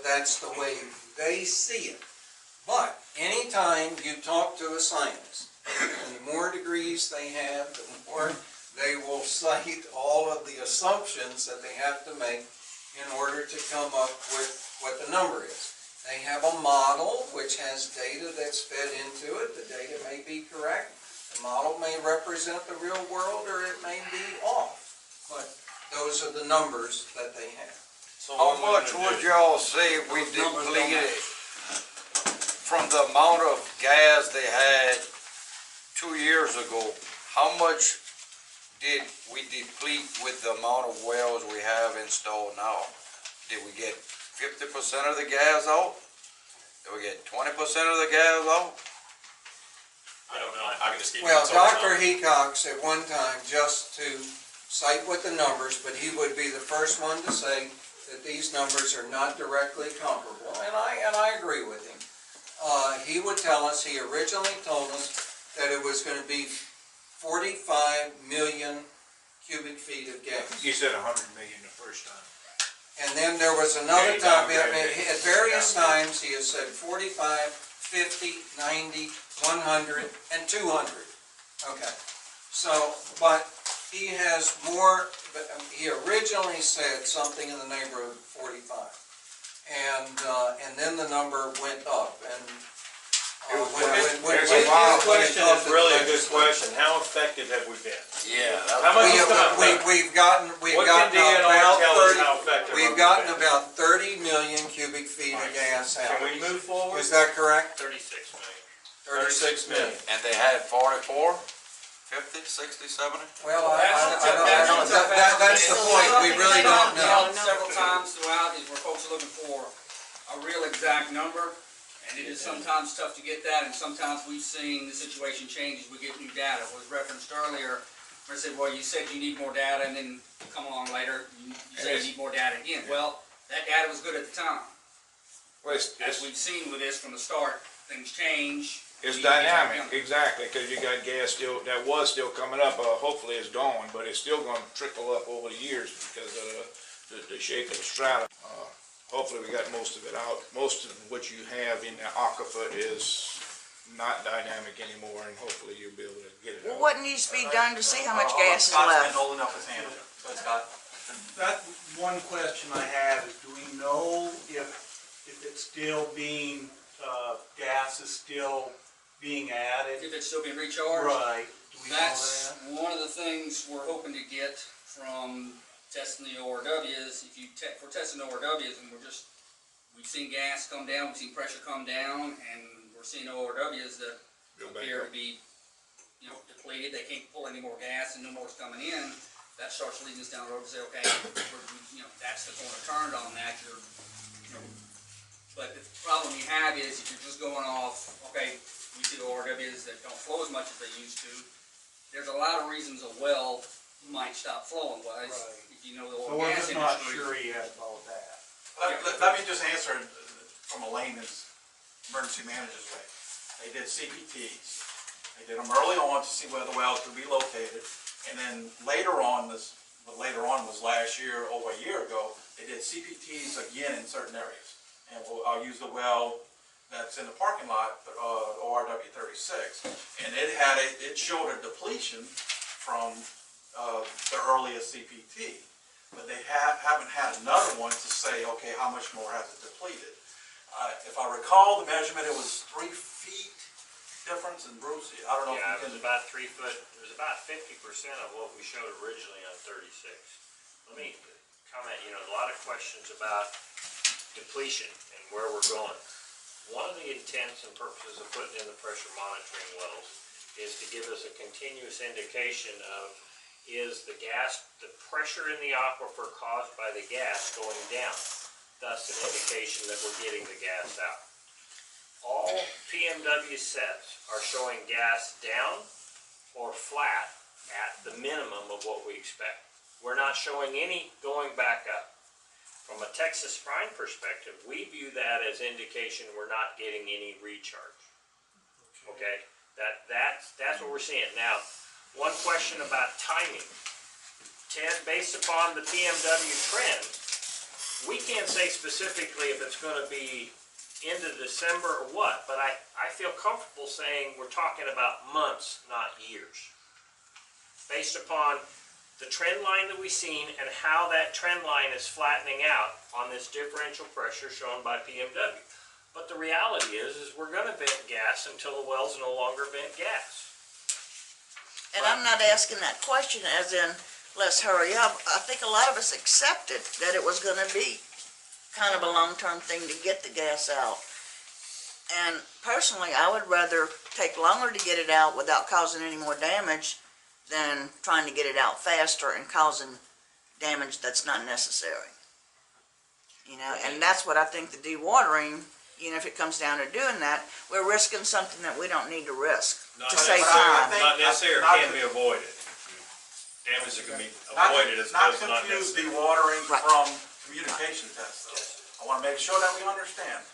that's the way they see it. But anytime you talk to a scientist, and the more degrees they have, the more they will cite all of the assumptions that they have to make in order to come up with what the number is. They have a model which has data that's fed into it. The data may be correct. The model may represent the real world, or it may be off, but those are the numbers that they have. So How what we're much gonna would do- y'all say we Those numbers don't depleted matter. from the amount of gas they had 2 years ago? How much did we deplete with the amount of wells we have installed now? Did we get 50% of the gas out? Did we get 20% of the gas out? I don't know, I can just give you. Well, the total Dr. number. Hecox at one time, just to cite with the numbers, but he would be the first one to say that these numbers are not directly comparable, and I agree with him. He would tell us, he originally told us that it was gonna be 45 million cubic feet of gas. You said 100 million the first time. And then there was another Yeah, time, yeah. at various times, he has said 45, 50, 90, 100, and 200. Okay, so, but he has more, he originally said something in the neighborhood of 45. And then the number went up, and There's a His lot. question is really a good question. How effective have we been? Yeah. How much is coming back? We've gotten What can DNR about tell us 30, how effective we've we've gotten been? about 30 million cubic feet of gas out. Can we move forward? Is that correct? 36 million. 36 million. And they had 44, 50, 60, 70? Well, That's that's the point, we really don't know. Several times throughout is where folks are looking for a real exact number, and it is sometimes tough to get that, and sometimes we've seen the situation change as we get new data. It was referenced earlier, where I said, well, you said you need more data, and then come along later, you say you need more data again. Well, that data was good at the time. Well, As we've seen with this from the start, things change. it's We get dynamic, back down. exactly, because you got gas still, that was still coming up, hopefully it's going, but it's still gonna trickle up over the years because of the shape of the strata. Hopefully we got most of it out. Most of what you have in the aquifer is not dynamic anymore, and hopefully you'll be able to get it Well, out. what needs to be done to see how much gas is Scott's been left? holding up his hand. Go ahead, Scott. That, one question I have is, do we know if it's still being, gas is still being added? If it's still being recharged. Right, do we know That's that? one of the things we're hoping to get from testing the ORWs. If we're testing ORWs and we've seen gas come down, we've seen pressure come down, and we're seeing ORWs that Go back appear up. to be, depleted, they can't pull any more gas and no more's coming in. That starts leading us down the road to say, okay, that's the corner turned on that, but the problem you have is if you're just going off, okay, we see the ORWs that don't flow as much as they used to. There's a lot of reasons a well might stop flowing, Right. if you know the So oil we're and gas just not industry. sure yet about that. Let me just answer it from a layman's emergency manager's way. They did CPTs. They did them early on to see where the wells could be located. And then later on, was last year, over a year ago, they did CPTs again in certain areas. And I'll use the well that's in the parking lot, ORW 36. And it showed a depletion from the earliest CPT. But they haven't had another one to say, okay, how much more has it depleted? If I recall the measurement, it was 3 feet difference in Bruce. I don't know Yeah, if it you was can. about 3 foot, it was about 50% of what we showed originally on 36. Let me comment, a lot of questions about depletion and where we're going. One of the intents and purposes of putting in the pressure monitoring wells is to give us a continuous indication of, is the pressure in the aquifer caused by the gas going down? Thus an indication that we're getting the gas out. All PMW sets are showing gas down or flat at the minimum of what we expect. We're not showing any going back up. From a Texas Brine perspective, we view that as indication we're not getting any recharge. Okay, that's what we're seeing. Now, one question about timing. Ted, based upon the PMW trend, we can't say specifically if it's going to be into December or what, but I feel comfortable saying we're talking about months, not years. Based upon the trend line that we've seen and how that trend line is flattening out on this differential pressure shown by PMW. But the reality is we're going to vent gas until the wells no longer vent gas. And I'm not asking that question as in, let's hurry up. I think a lot of us accepted that it was gonna be kind of a long-term thing to get the gas out. And personally, I would rather take longer to get it out without causing any more damage than trying to get it out faster and causing damage that's not necessary. You know, and that's what I think the dewatering, you know, if it comes down to doing that, we're risking something that we don't need to risk to save time. Not necessarily can be avoided. Damage that can be avoided as Not opposed to not confuse necessary. dewatering Right. from communication tests, though. I wanna make sure that we understand.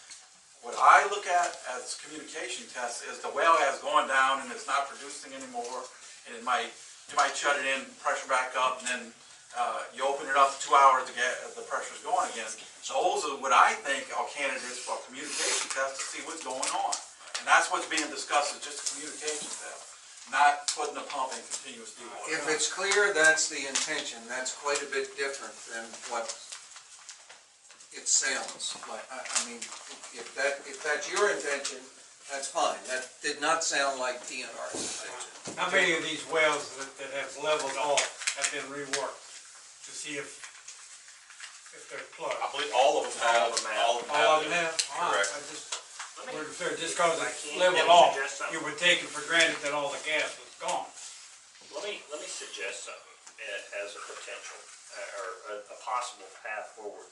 What I look at as communication tests is the well has gone down and it's not producing anymore, and you might shut it in, pressure back up, and then, you open it up 2 hours to get, the pressure's going again. So those are what I think are candidates for a communication test to see what's going on. And that's what's being discussed, is just a communication test, not putting the pump in continuous dewatering. If it's clear that's the intention, that's quite a bit different than what it sounds like. I mean, if that's your intention, that's fine. That did not sound like DNR's intention. How many of these wells that have leveled off have been reworked to see if they're plugged? I believe all of them have. All of them have? Correct. I just, Let me- wondered if they're just cause if I it's can, leveled let me off, suggest something. you were taking for granted that all the gas was gone. Let me suggest something as a potential, or a possible path forward.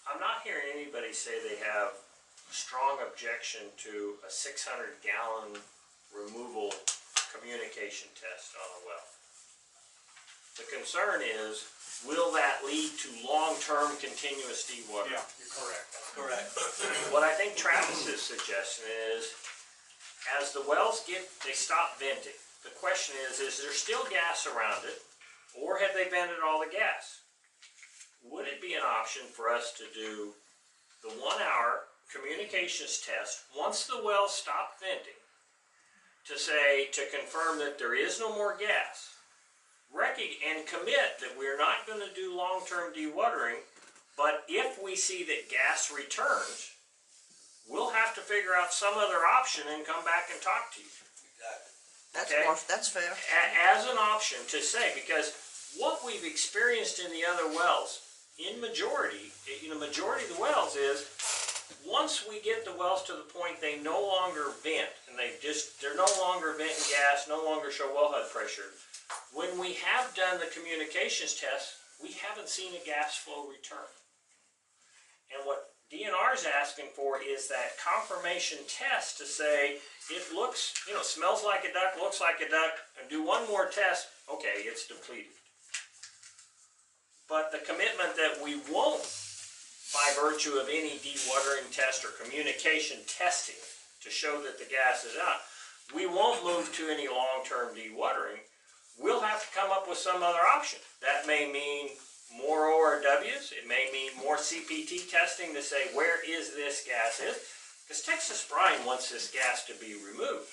I'm not hearing anybody say they have a strong objection to a 600-gallon removal communication test on a well. The concern is, will that lead to long-term continuous dewatering? Yeah, you're correct. Correct. What I think Travis's suggestion is, as the wells they stop venting, the question is there still gas around it, or have they vented all the gas? Would it be an option for us to do the 1-hour communications test once the wells stop venting, to confirm that there is no more gas, and commit that we're not going to do long-term dewatering, but if we see that gas returns, we'll have to figure out some other option and come back and talk to you. Okay. That's fair. As an option to say, because what we've experienced in the other wells, in majority of the wells is, once we get the wells to the point they no longer vent, and they're no longer venting gas, no longer show wellhead pressure, when we have done the communications test, we haven't seen a gas flow return. And what DNR is asking for is that confirmation test to say, it looks, smells like a duck, looks like a duck, and do one more test, okay, it's depleted. But the commitment that we won't, by virtue of any dewatering test or communication testing to show that the gas is out, we won't move to any long-term dewatering. We'll have to come up with some other option. That may mean more ORWs, it may mean more CPT testing to say where is this gas is, because Texas Brine wants this gas to be removed.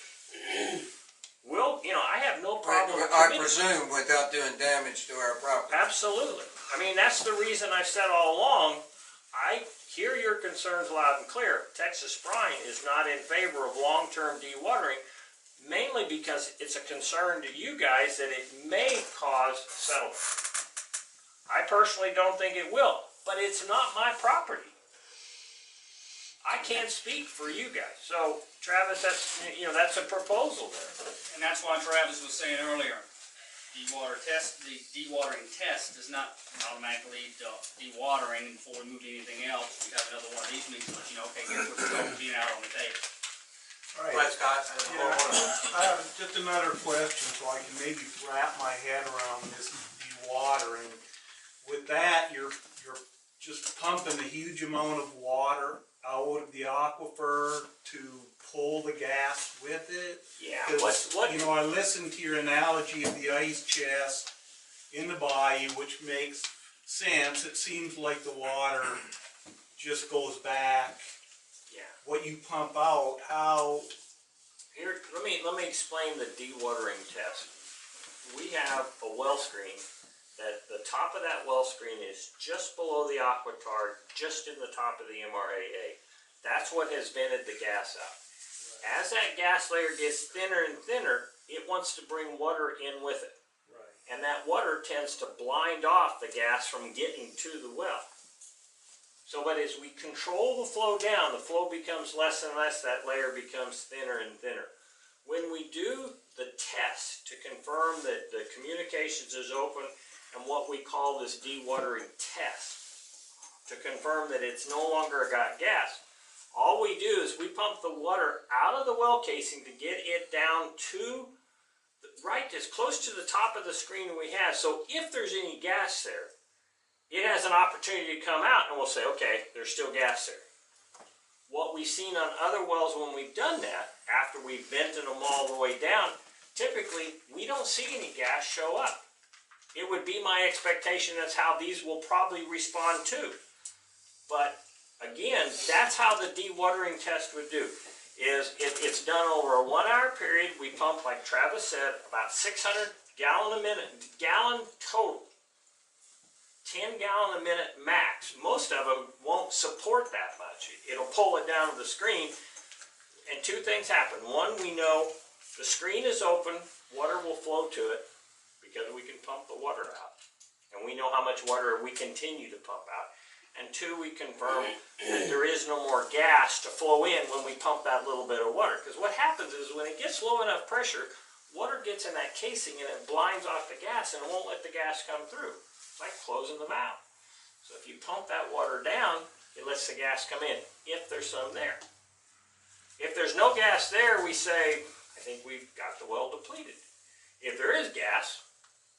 I have no problem with I committing. presume without doing damage to our property. Absolutely. I mean, that's the reason I've said all along, I hear your concerns loud and clear. Texas Brine is not in favor of long-term dewatering, mainly because it's a concern to you guys that it may cause settlement. I personally don't think it will, but it's not my property. I can't speak for you guys. So, Travis, that's a proposal there. And that's why Travis was saying earlier, the dewatering test does not automatically lead to dewatering. And before we move to anything else, we have another one of these meetings, let you know, okay, here's what's going to be out on the table. All right. Right, Scott? I have just another question, so I can maybe wrap my head around this dewatering. With that, you're just pumping a huge amount of water out of the aquifer to pull the gas with it. Yeah. 'Cause, I listened to your analogy of the ice chest in the bayou, which makes sense. It seems like the water just goes back. Yeah. What you pump out, how? Here, let me explain the dewatering test. We have a well screen that the top of that well screen is just below the aquitard, just in the top of the MRAA. That's what has vented the gas out. As that gas layer gets thinner and thinner, it wants to bring water in with it. Right. And that water tends to blind off the gas from getting to the well. So, but as we control the flow down, the flow becomes less and less, that layer becomes thinner and thinner. When we do the test to confirm that the communications is open and what we call this dewatering test, to confirm that it's no longer got gas, all we do is we pump the water out of the well casing to get it down to right as close to the top of the screen we have. So if there's any gas there, it has an opportunity to come out and we'll say, okay, there's still gas there. What we've seen on other wells when we've done that, after we've vented them all the way down, typically we don't see any gas show up. It would be my expectation that's how these will probably respond too. But again, that's how the dewatering test would do. Is it's done over a 1 hour period. We pump, like Travis said, about 600 gallon total. 10 gallon a minute max. Most of them won't support that much. It'll pull it down to the screen. And two things happen. One, we know the screen is open, water will flow to it because we can pump the water out. And we know how much water we continue to pump out. And two, we confirm that there is no more gas to flow in when we pump that little bit of water. Because what happens is when it gets low enough pressure, water gets in that casing and it blinds off the gas and it won't let the gas come through. It's like closing the valve. So if you pump that water down, it lets the gas come in, if there's some there. If there's no gas there, we say, I think we've got the well depleted. If there is gas,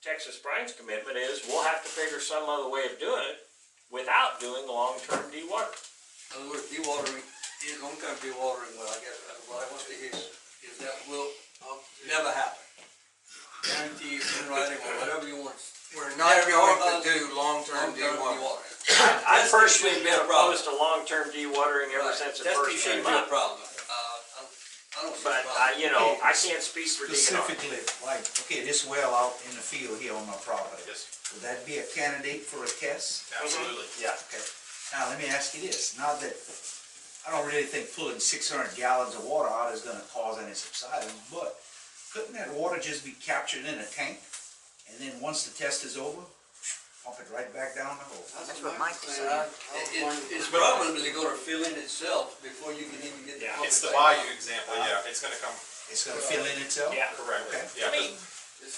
Texas Brine's commitment is we'll have to figure some other way of doing it without doing long-term dewatering. In other words, dewatering, long-term dewatering, well, I guess, what I want to hear is that will never happen. Guarantee you in writing or whatever you want. We're not going to do long-term dewatering. I've personally been opposed to long-term dewatering ever since it first came Testing shouldn't be a up. problem. I don't see a But, problem. you know, I can't speak for DNR. Specifically, like, okay, this well out in the field here on my property, Yes, would that be a candidate for a test? absolutely. Yeah. Okay, now let me ask you this, now that, I don't really think pulling 600 gallons of water out is gonna cause any subsidence, but couldn't that water just be captured in a tank? And then once the test is over, pump it right back down the hole? That's what Michael said. It's probably gonna fill in itself before you can even get the Yeah, pump It's the back. Bayou example, yeah, it's gonna come, It's gonna fill in itself? Yeah. correct, Okay. yeah. I mean,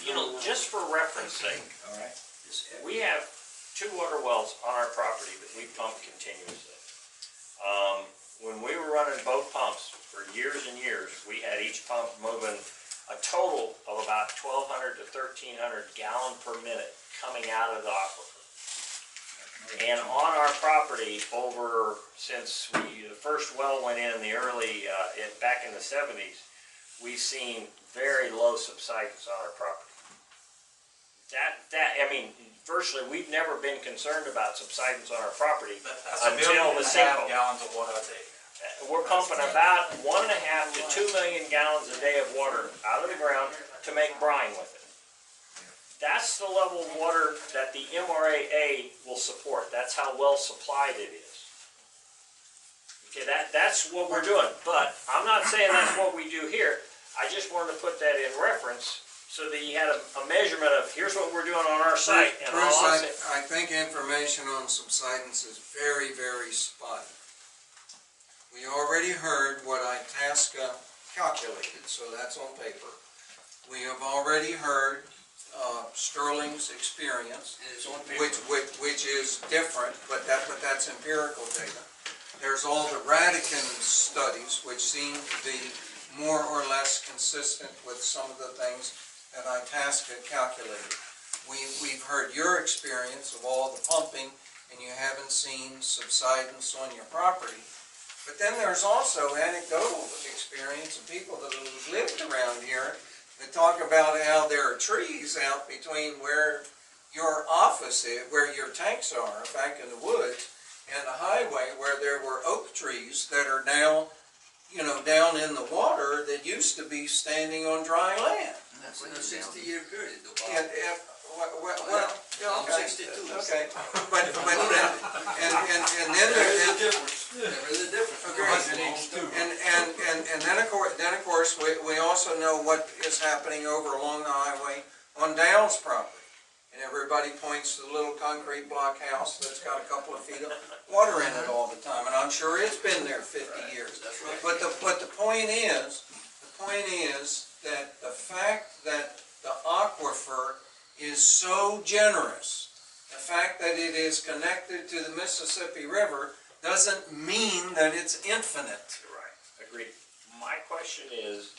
you know, just for reference sake, All right. we have 2 water wells on our property that we pump continuously. When we were running both pumps for years and years, we had each pump moving a total of about 1,200 to 1,300 gallon per minute coming out of the aquifer. And on our property since the first well went in the early, back in the 70s, we've seen very low subsidence on our property. I mean, virtually, we've never been concerned about subsidence on our property until the sinkhole. gallons of water a day. We're pumping about 1.5 to 2 million gallons a day of water out of the ground to make brine with it. That's the level of water that the MRAA will support. That's how well supplied it is. Okay, that's what we're doing, but I'm not saying that's what we do here. I just wanted to put that in reference so that you had a measurement of, here's what we're doing on our site. And Bruce, all I'm saying- I think information on subsidence is very, very spotty. We already heard what Itasca calculated, so that's on paper. We have already heard Sterling's experience, And it's on paper. which is different, but that's empirical data. There's all the Radican studies, which seem to be more or less consistent with some of the things that Itasca calculated. We've heard your experience of all the pumping, and you haven't seen subsidence on your property. But then there's also anecdotal experience of people that have lived around here that talk about how there are trees out between where your office is, where your tanks are, back in the woods, and the highway, where there were oak trees that are now, down in the water that used to be standing on dry land. That's in a 60-year period, though, Bob. And, I'm okay, 62. okay, but then There is a difference. There is a difference. And then of course, we also know what is happening Sal's property. And everybody points to the little concrete block house that's got a couple of feet of water in it all the time, and I'm sure it's been there 50 years. That's right. But the point is that the fact that the aquifer is so generous, the fact that it is connected to the Mississippi River doesn't mean that it's infinite. Right, agreed. My question is,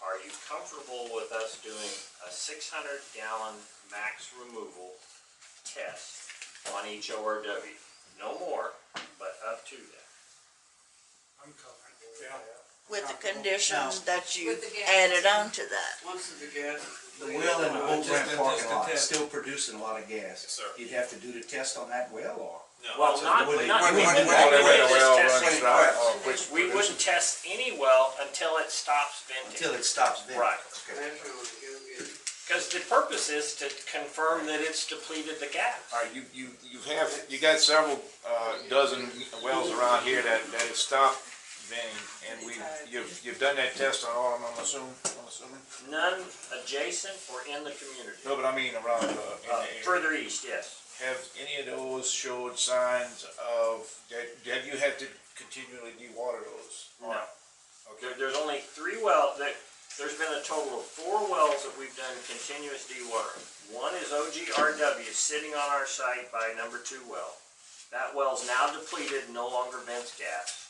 are you comfortable with us doing a 600-gallon max removal test on each ORW? No more, but up to that. I'm comfortable. Yeah. With the conditions that you With the gas. added on to that. Once the gas. The well in the boat ramp Just parking a lot is test. still producing a lot of gas. Yes, sir. You'd have to do the test on that well, or? Well, not, Wait, not, wait, we wait, wouldn't wait, Only way the just well test runs it. dry, or which We wouldn't test any well until it stops venting. Until it stops venting. Right. Okay. Because the purpose is to confirm that it's depleted the gas. All right, you got several, dozen wells around here that has stopped venting, and you've done that test on all of them, I'm assuming? None adjacent or in the community. No, but I mean around, in the area. Further east, yes. Have any of those showed signs of, have you had to continually dewater those? No. Okay. There's only 3 wells, there's been a total of 4 wells that we've done continuous dewatering. One is OGRW sitting on our site by number 2 well. That well's now depleted, no longer vents gas.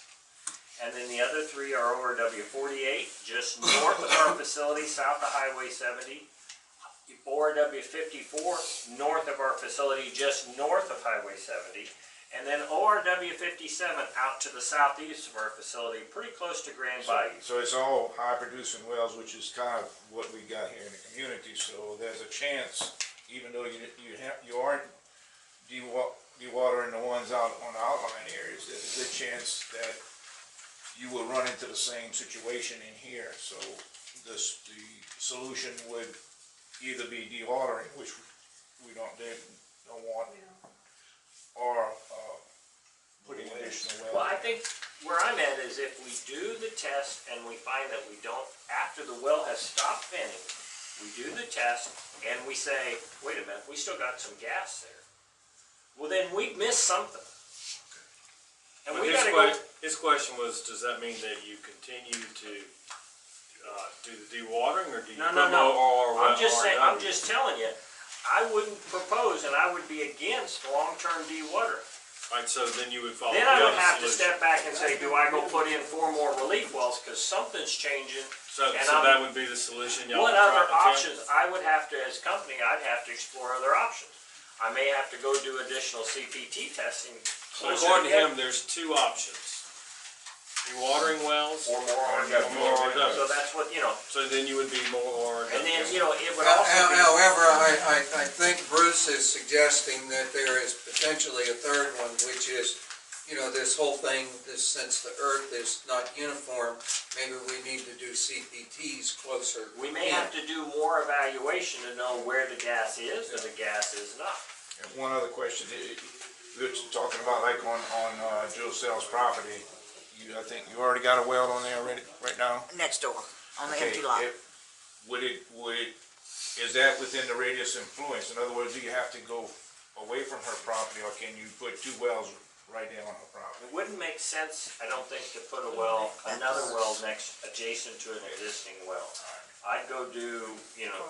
And then the other 3 are ORW 48, just north of our facility, south of Highway 70. ORW 54, north of our facility, just north of Highway 70. And then ORW 57 out to the southeast of our facility, pretty close to Grand Bayou. So it's all high producing wells, which is kind of what we got here in the community, so there's a chance, even though you aren't dewatering the ones out on the outlying areas, there's a good chance that you will run into the same situation in here. So the solution would either be dewatering, which we don't want, or putting additional wells. Well, I think where I'm at is if we do the test and we find that we don't, after the well has stopped venting, we do the test and we say, wait a minute, we still got some gas there. Well, then we've missed something. And we gotta go. His question was, does that mean that you continue to do the dewatering, or do you? No. Or I'm just saying, I'm RW? just telling you, I wouldn't propose and I would be against long-term dewatering. Right, so then you would follow Then the I would other have to solution. step back and say, do I go put in 4 more relief wells, cause something's changing. So and that would be the solution, y'all What would other try- attempt? options, I would have to, as a company, I'd have to explore other options. I may have to go do additional CPT testing. So closer according to together. him, there's 2 options. Dewatering wells, Or more or RW. more RW. So that's what, So then you would be more RW. and then, it would also be. However, I think Bruce is suggesting that there is potentially a third one, which is, this whole thing, since the earth is not uniform, maybe we need to do CPTs closer. We may have to do more evaluation to know where the gas is or the gas is not. And one other question, we were talking about like on Joe Sell's property, I think you already got a well on there already, right now? Next door, on the Okay, empty lot. is that within the radius influence? In other words, do you have to go away from her property, or can you put 2 wells right there on her property? It wouldn't make sense, I don't think, to put another well adjacent to an existing well. I'd go do,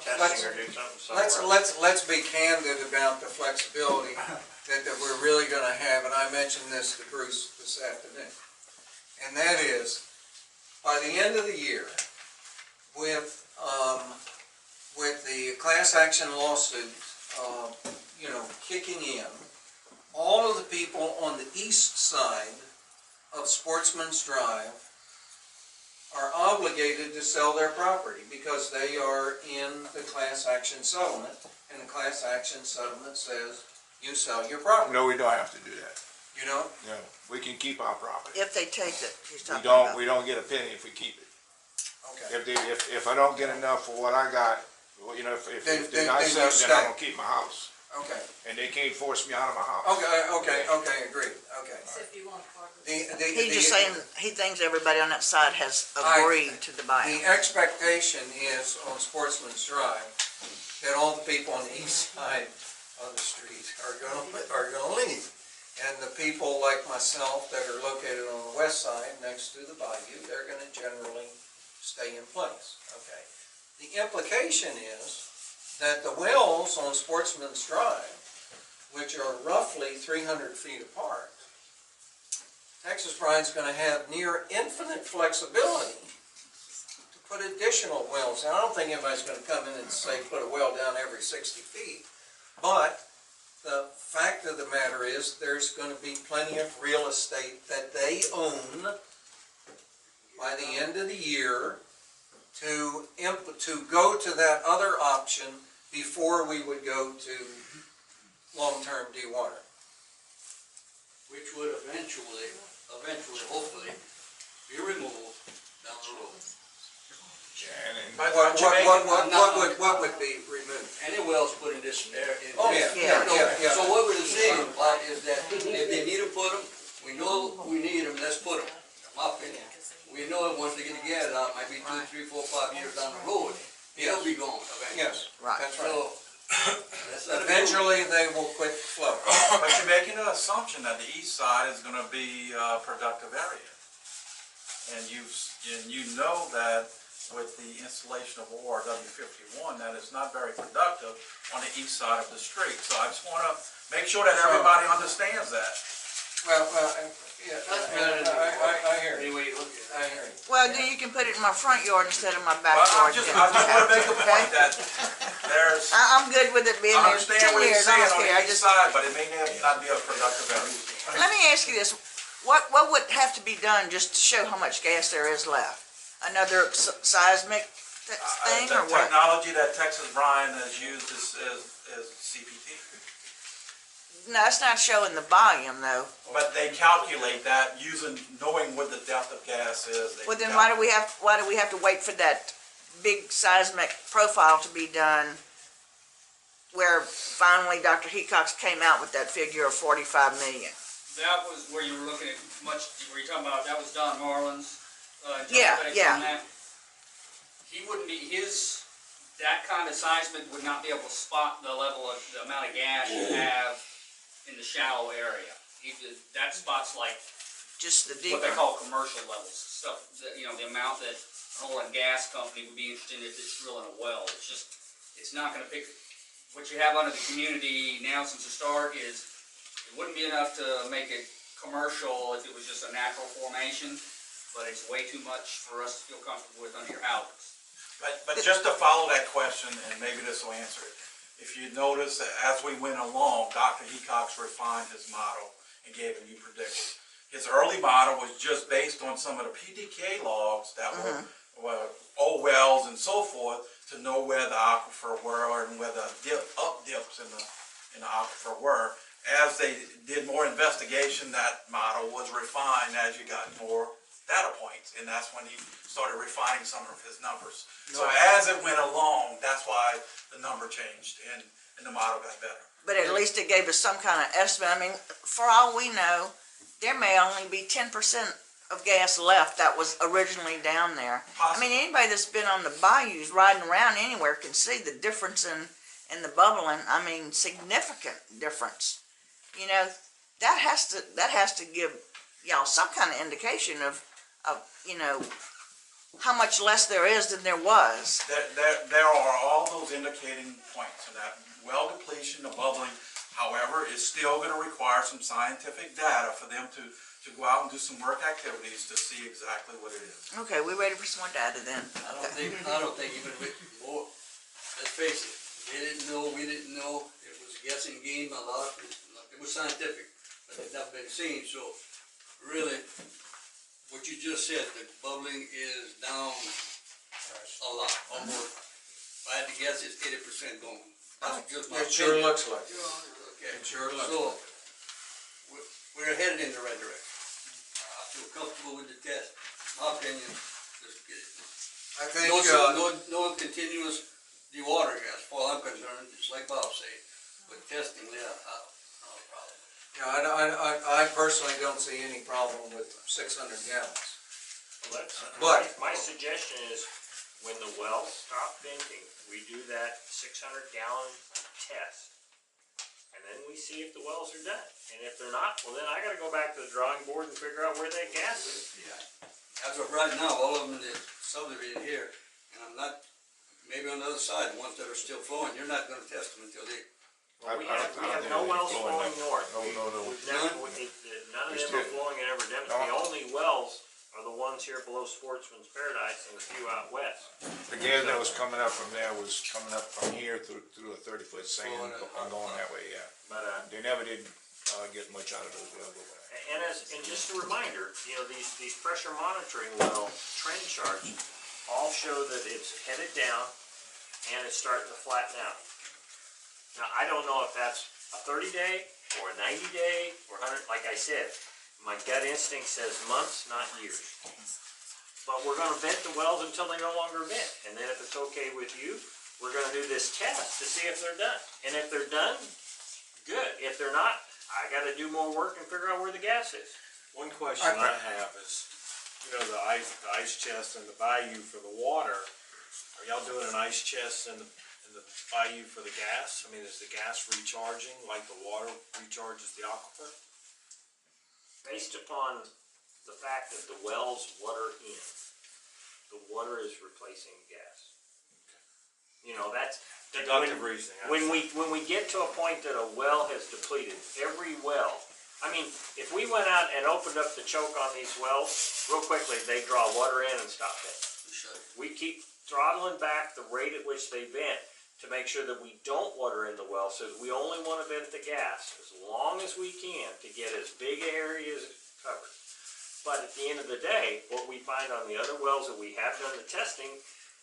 testing or do something somewhere. Let's be candid about the flexibility that we're really gonna have, and I mentioned this to Bruce this afternoon. And that is, by the end of the year, with the class action lawsuit, kicking in, all of the people on the east side of Sportsman's Drive are obligated to sell their property because they are in the class action settlement, and the class action settlement says you sell your property. No, we don't have to do that. You know? No, we can keep our property. If they take it, he's We talking about. don't get a penny if we keep it. Okay. If I don't get enough for what I got, if they're not Then selling, you then I'm stay. gonna keep my house. Okay, and they can't force me out of my house. okay, agreed, okay. He's just saying, he thinks everybody on that side has agreed to the buyout. The expectation is on Sportsman's Drive that all the people on the east side of the street are gonna leave. And the people like myself that are located on the west side next to the bayou, they're gonna generally stay in place, okay? The implication is that the wells on Sportsman's Drive, which are roughly 300 feet apart, Texas Brine's gonna have near infinite flexibility to put additional wells. Now, I don't think anybody's gonna come in and say, put a well down every 60 feet, but the fact of the matter is, there's gonna be plenty of real estate that they own by the end of the year to go to that other option before we would go to long-term dewatering. Which would eventually, hopefully, be removed down the road. What would be removed? Any wells put in this area. Oh, yeah. So what we're saying, Bob, is that if they need to put them, we know we need them, let's put them, in my opinion. We know that once they get the gas out, might be 2, 3, 4, 5 years down the road, they'll be gone eventually. Yes, Right. that's right. So, let's let it go. Eventually, they will quit flowing. But you're making an assumption that the east side is gonna be a productive area. And you know that with the installation of ORW 51, that is not very productive on the east side of the street. So I just wanna make sure that everybody understands that. Well, yeah, I hear you. Anyway, you look at it. I hear you. Well, then you can put it in my front yard instead of my Well, I backyard. just wanna make the point that there's, I'm good with it being I there understand 10 what he's years, I saying don't on care, I the east just, side, but it may not be a productive area. let me ask you this, what would have to be done just to show how much gas there is left? Another seismic thing, The or what? technology that Texas Brine has used is CPT. No, it's not showing the volume though. But they calculate that knowing what the depth of gas is. They Well, then can why do we have to wait for that big seismic profile to be done? Where finally Dr. Hecox came out with that figure of 45 million. That was where you were looking at were you talking about, that was Don Marlin's, Yeah, interpretation yeah. on that? He wouldn't be, that kind of seismic would not be able to spot the amount of gas you have in the shallow area. That spot's like Just the what deeper. they call commercial levels, stuff, that, the amount that an oil and gas company would be interested in if it's drilling a well. It's not gonna pick, what you have under the community now since the start is, it wouldn't be enough to make it commercial if it was just a natural formation, but it's way too much for us to feel comfortable with under your houses. But just to follow that question, and maybe this will answer it. If you notice that as we went along, Dr. Hecox refined his model and gave a new prediction. His early model was just based on some of the PDK logs that were old wells and so forth to know where the aquifer were and where the up dips in the aquifer were. As they did more investigation, that model was refined as you got more data points, and that's when he started refining some of his numbers. So as it went along, that's why the number changed and the model got better. But at least it gave us some kind of estimate. I mean, for all we know, there may only be 10% of gas left that was originally down there. I mean, anybody that's been on the bayous riding around anywhere can see the difference in the bubbling. I mean, significant difference. You know, that has to give y'all some kind of indication of how much less there is than there was. There are all those indicating points, and that well depletion, the bubbling, however, is still going to require some scientific data for them to go out and do some work activities to see exactly what it is. Okay, we're ready for some more data then. I don't think even with more, let's face it, they didn't know, we didn't know, it was a guessing game, it was scientific, but it's never been seen, so really, what you just said, the bubbling is down a lot, almost, if I had to guess, it's 80% gone. That's just my It sure opinion. looks like it. Okay, It sure looks so, like it. we're headed in the right direction. I feel comfortable with the test, my opinion, just get it. I think, No continuous dewatering, as far as I'm concerned, just like Bob said. With testing, yeah, not a problem. Yeah, I personally don't see any problem with 600 gallons. Well, But- my suggestion is, when the wells stop venting, we do that 600-gallon test. And then we see if the wells are done. And if they're not, well, then I gotta go back to the drawing board and figure out where that gas is. As of right now, all of them in the subdivision here, and I'm not, maybe on the other side, the ones that are still flowing, you're not gonna test them until they, Well, we I have don't think no they're wells flowing flowing north. No, no. We've never, none of them are flowing in Ever-Dempsey. The only wells are the ones here below Sportsman's Paradise and a few out west. The gas that was coming up from there was coming up from here through a 30-foot sand and going that way, yeah. But, They never did, get much out of those wells. and just a reminder, you know, these pressure monitoring well trend charts all show that it's headed down and it's starting to flatten out. Now, I don't know if that's a 30-day or a 90-day or 100, like I said, my gut instinct says months, not years. But we're gonna vent the wells until they no longer vent, and then if it's okay with you, we're gonna do this test to see if they're done. And if they're done, good. If they're not, I gotta do more work and figure out where the gas is. One question I have is, you know, the ice chest and the bayou for the water, are y'all doing an ice chest in the bayou for the gas? I mean, is the gas recharging like the water recharges the aquifer? Based upon the fact that the wells water in, the water is replacing gas. You know, that's. Deductive reasoning. When we get to a point that a well has depleted, every well, I mean, if we went out and opened up the choke on these wells, real quickly, they draw water in and stop venting. We keep throttling back the rate at which they vent to make sure that we don't water in the well, so that we only want to vent the gas as long as we can to get as big an area as covered. But at the end of the day, what we find on the other wells that we have done the testing,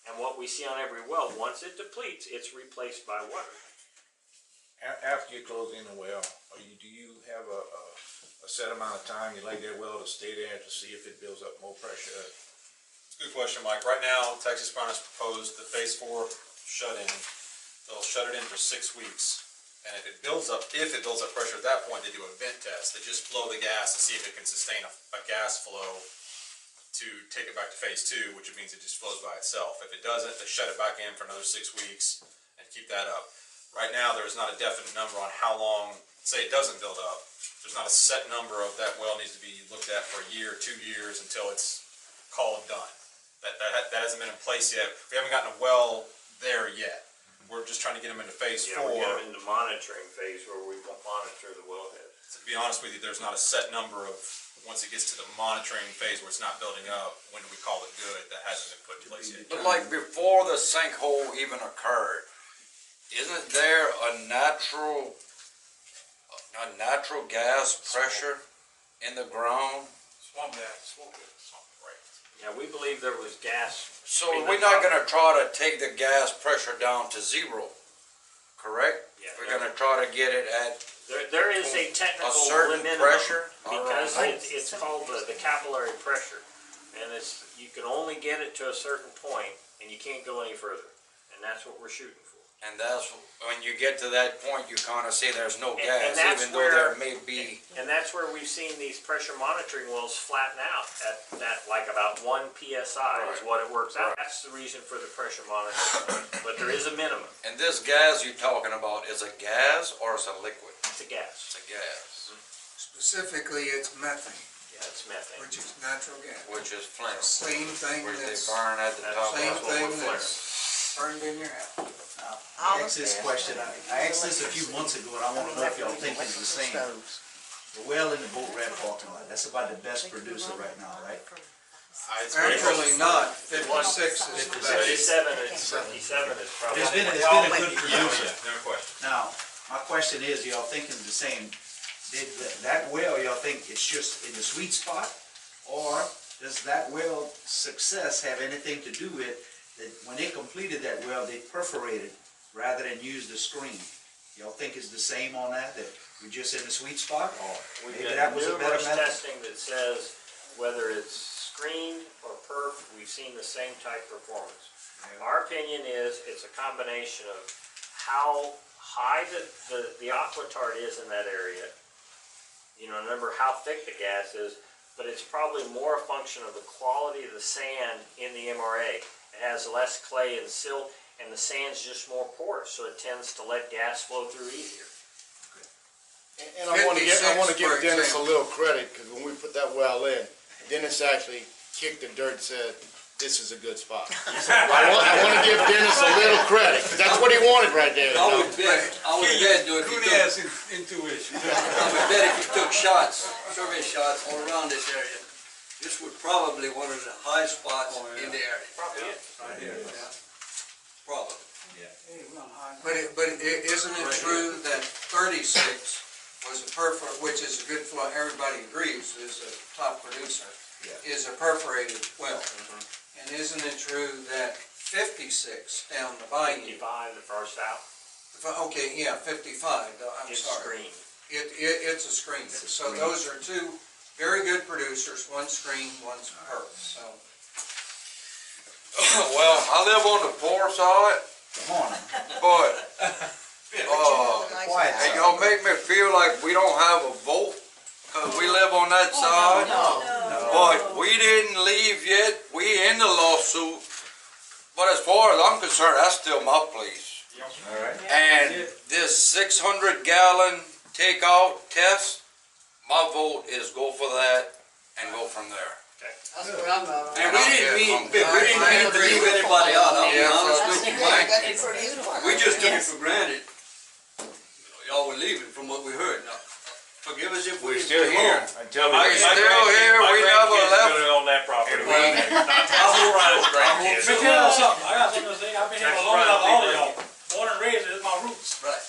and what we see on every well, once it depletes, it's replaced by water. After you close in the well, do you have a set amount of time you lay that well to stay there to see if it builds up more pressure? It's a good question, Mike. Right now, Texas Brine has proposed the phase 4 shut-in. They'll shut it in for 6 weeks. And if it builds up pressure at that point, they do a vent test. They just flow the gas to see if it can sustain a gas flow to take it back to phase 2, which means it just flows by itself. If it doesn't, they shut it back in for another 6 weeks and keep that up. Right now, there is not a definite number on how long, say it doesn't build up. There's not a set number of that well needs to be looked at for a year, 2 years until it's called done. That hasn't been in place yet. We haven't gotten a well there yet. We're just trying to get them into phase 4. We get them in the monitoring phase where we monitor the wellhead. To be honest with you, there's not a set number of, once it gets to the monitoring phase where it's not building up, when do we call it good? That hasn't been put in place yet. But like before the sinkhole even occurred, isn't there a natural gas pressure in the ground? Swamp gas, right. Yeah, we believe there was gas. So we're not gonna try to take the gas pressure down to 0, correct? Yeah. We're gonna try to get it at There is a technical a certain minimum. pressure? Because Alright. it's called the capillary pressure. And you can only get it to a certain point and you can't go any further. And that's what we're shooting for. And that's, when you get to that point, you kinda see there's no And gas, that's even though where- there may be. And that's where we've seen these pressure monitoring wells flatten out at that, like about 1 PSI is what it works out. That's the reason for the pressure monitoring. But there is a minimum. And this gas you're talking about is a gas or is it a liquid? It's a gas. It's a gas, Specifically, it's methane, Yeah, it's methane. which is natural gas. which is flame, Same thing which they that's, burn at the top. same That's what thing we're that's burned in your house. I asked this question, I asked this a few months ago, and I wanna know if y'all think it's the same. The well in the boat ramp parking lot, that's about the best producer right now, right? Actually not, 56 is the best. 57 is probably. It's been a good producer. No question. Now, my question is, y'all thinking the same, did that well, y'all think it's just in the sweet spot? Or does that well success have anything to do with that when they completed that well, they perforated rather than use the screen? Y'all think it's the same on that we're just in the sweet spot, or We've maybe got that was a better numerous method? testing that says whether it's screened or perf, we've seen the same type performance. Our opinion is it's a combination of how high the aquitard is in that area, you know, remember how thick the gas is, but it's probably more a function of the quality of the sand in the MRA. It has less clay and silt, and the sand's just more porous, so it tends to let gas flow through easier. And I wanna give 56, for Dennis a example. little credit, cause when we put that well in, Dennis actually kicked the dirt and said, this is a good spot. So I wanna give Dennis a little credit, cause that's what he wanted right there. I would bet, though, if you took, intuition. I would bet if you took shots, survey shots all around this area, this would probably one of the high spots in the area. Probably is. Probably. But isn't it true that 36 was a which is a good flow, everybody agrees is a top producer, is a perforated well? And isn't it true that 56 down the bayou? 55, the far south, Okay, yeah, 55, I'm it's sorry. screened. It's a screen. So those are two very good producers, one screen, one's perf, so. Well, I live on the poor side, Come on, but, quiet. and y'all make me feel like we don't have a vote, cause we live on that side. But we didn't leave yet, we in the lawsuit, but as far as I'm concerned, that's still my place. Alright. And this 600-gallon takeout test, my vote is go for that and go from there. That's what I'm about. And we didn't mean to leave anybody out, I'll be honest with you, Mike. We just took it for granted. Y'all were leaving from what we heard. Now, forgive us if we. We're still here until we. We're still here, we never left. On that property. I hope so. Let me tell you something, I got something to say, I've been here for long enough, all of y'all, born and raised, this is my roots. Right.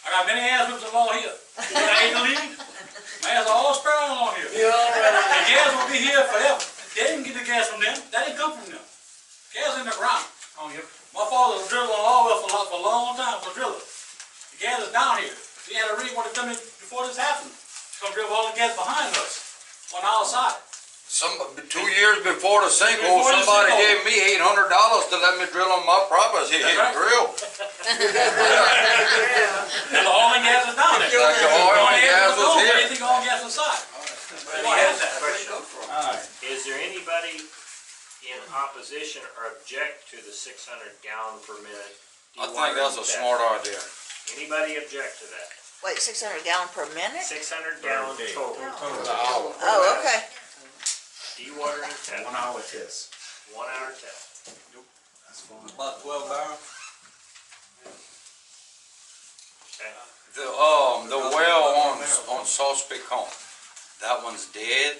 I got many ass whips along here, you think I ain't gonna leave me? My ass all spread along here. The gas will be here forever, they didn't get the gas from them, that didn't come from them. Gas in the ground. Oh, yep. My father was drilling on all well for a long time, was drilling. The gas is down here, he had a rig when it come in before this happened, come drill all the gas behind us, on our side. 2 years before the sinkhole, somebody gave me $800 to let me drill on my property, hit right. drill. And the oil and gas is down there. Like the oil and gas was here. Anything oil and gas inside. They don't have that. Alright. Is there anybody in opposition or object to the 600 gallon per minute I think dewatering that's a test? smart idea. Anybody object to that? Wait, 600 gallon per minute? 600 gallon total, Oh, okay. dewatering test, 1 hour test. 1 hour test. That's fine. About 12 barrels. Okay. The well on Sauce Pecan, that one's dead.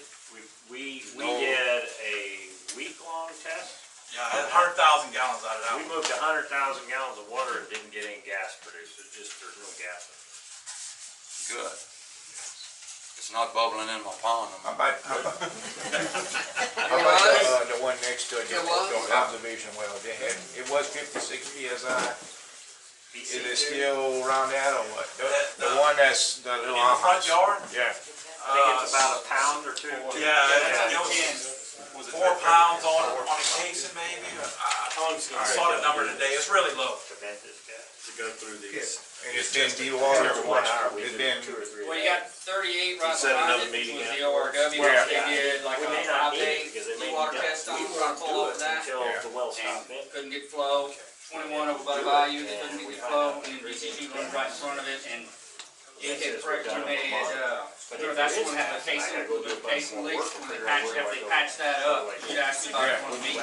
We No. did a week-long test. Yeah, I had 100,000 gallons out of that We one. moved 100,000 gallons of water and didn't get any gas produced. It's just, there's no gas in it. Good. It's not bubbling in my pond. How about the one next to it, the observation well, they had, it was 56 PSI. Is it still around that or what? The one that's the little. In the front yard? Yeah. I think it's about a pound or two. Yeah, you'll get 4 pounds on a casing maybe. I saw the number today, it's really low. To vent this gas. To go through these. And it's been dewatered for what? 1 hour, we It's did been, 2 or 3 Well, you days. got 38 right set behind another it, meeting was out. the ORW, Yeah. they did like We a may not need 5-day it because they may water be done. test on, We we're won't gonna pull do over it that. until the well stopped venting. Couldn't get flow, 21 over by the bayou, they couldn't get the flow, and then BCG runs right in front of it, and you hit pressure, they had, that's when they had the casing, the casing leaks, when they patched, after they patched that up, you asked about it one of the meetings.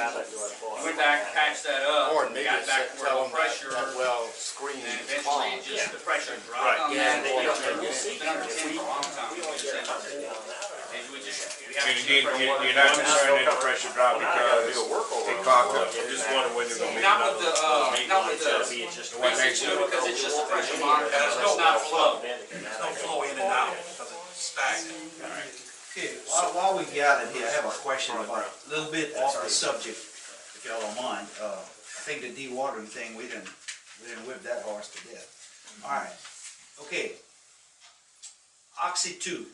Went back, patched that up, Or maybe got it's back to where tell the them pressure, that well screened and pond. eventually just the pressure dropped on Yeah, that. and you'll see. Been under 10 for a long time. We only get 100 gallon out of it. And we just, we and have to. you're not concerned that the pressure drop because it caught up. I'm just wondering when you're gonna be. Not with the, not with It'll the, be just. The one next to it. because it's just a pressure monitor, it's not flow. There's no flow in and out because it's stagnant. Okay, while we gathered here, I have a question about, a little bit off the subject, if y'all don't mind. I think the dewatering thing, we didn't whip that horse to death. Alright, okay. Oxy 2,